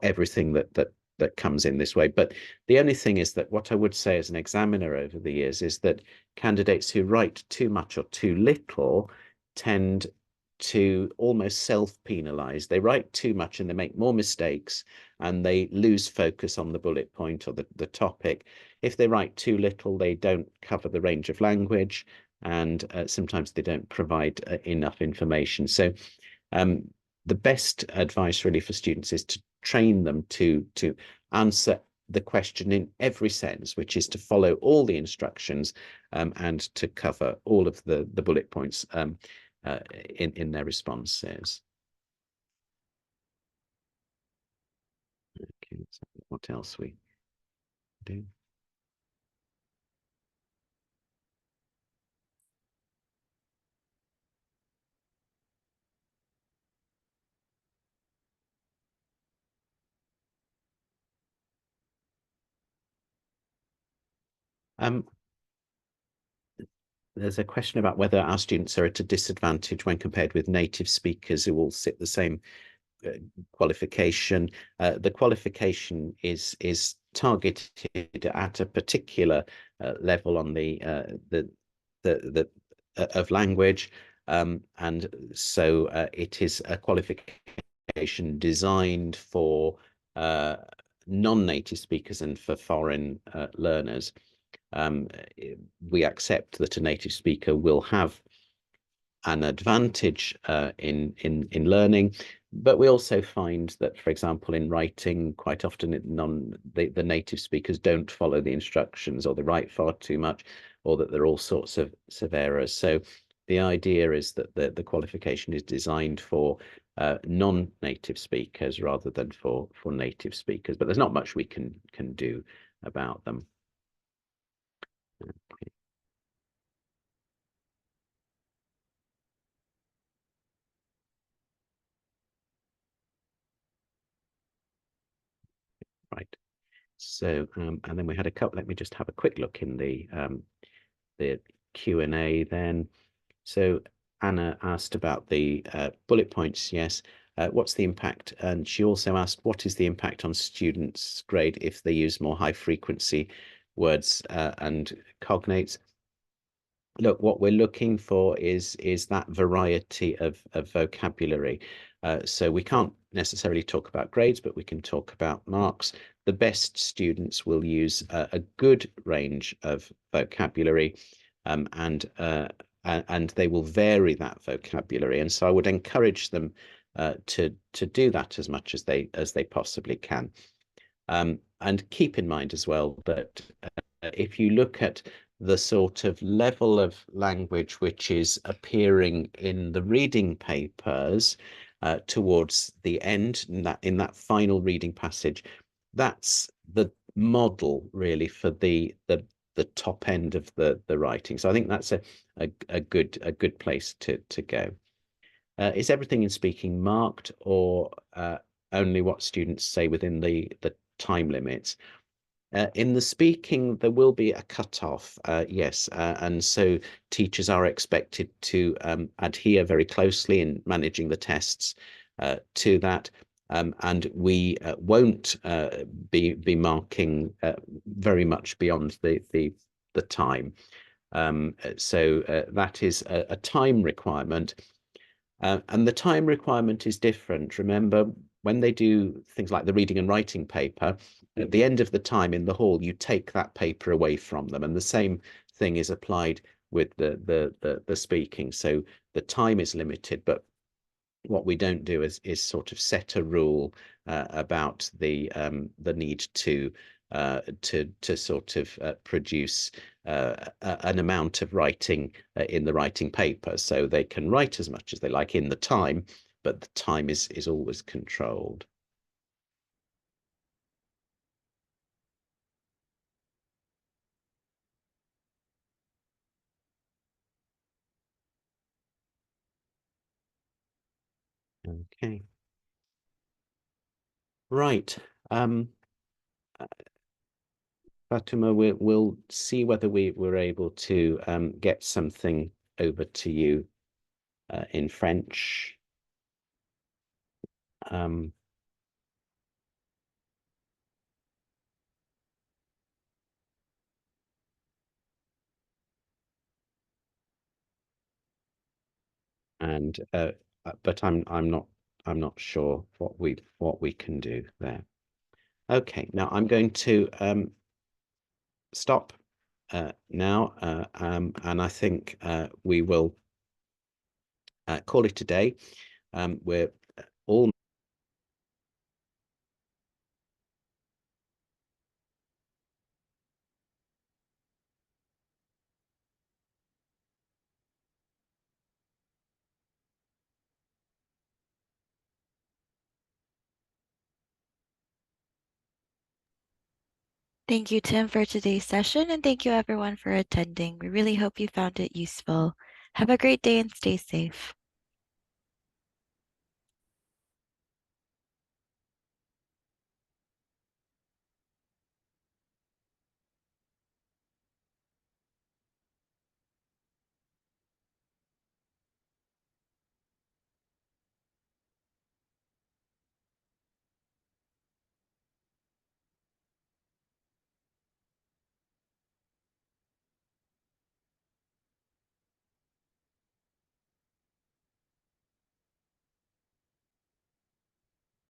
everything that comes in this way. But the only thing is that what I would say as an examiner over the years is that candidates who write too much or too little tend to almost self-penalize. They write too much and they make more mistakes and they lose focus on the bullet point or the topic. If they write too little, they don't cover the range of language, and sometimes they don't provide enough information. So the best advice really for students is to train them to answer the question in every sense, which is to follow all the instructions and to cover all of the bullet points in their responses. Okay, so what else we do? There's a question about whether our students are at a disadvantage when compared with native speakers who all sit the same qualification. The qualification is targeted at a particular level on the of language, and so it is a qualification designed for non-native speakers and for foreign learners. We accept that a native speaker will have an advantage in learning, but we also find that, for example, in writing, quite often the native speakers don't follow the instructions, or they write far too much, or that there are all sorts of errors. So the idea is that the qualification is designed for non-native speakers rather than for native speakers, but there's not much we can do about them. Okay. Right. So, and then we had a couple. Let me just have a quick look in the Q&A then. So Anna asked about the bullet points. Yes. What's the impact? And she also asked, what is the impact on students' grade if they use more high frequency words and cognates? Look, what we're looking for is that variety of vocabulary. So we can't necessarily talk about grades, but we can talk about marks. The best students will use a good range of vocabulary, and they will vary that vocabulary. And so I would encourage them to do that as much as they possibly can. And keep in mind as well that if you look at the sort of level of language which is appearing in the reading papers towards the end, in that final reading passage, that's the model really for the top end of the writing. So I think that's a good place to go. Is everything in speaking marked, or only what students say within the time limits? In the speaking, there will be a cut-off, yes, and so teachers are expected to adhere very closely in managing the tests to that, and we won't be marking very much beyond the time. So that is a time requirement, and the time requirement is different. Remember, when they do things like the reading and writing paper, at the end of the time in the hall, you take that paper away from them. And the same thing is applied with the speaking. So the time is limited, but what we don't do is sort of set a rule about the need to sort of produce an amount of writing in the writing paper. So they can write as much as they like in the time, but the time is always controlled. Okay. Right. Fatima, we'll see whether we were able to get something over to you in French. Um, and but I'm not sure what we can do there. Okay, now I'm going to stop now, and I think we will call it a day. We're all Thank you, Tim, for today's session, and thank you everyone for attending. We really hope you found it useful. Have a great day and stay safe.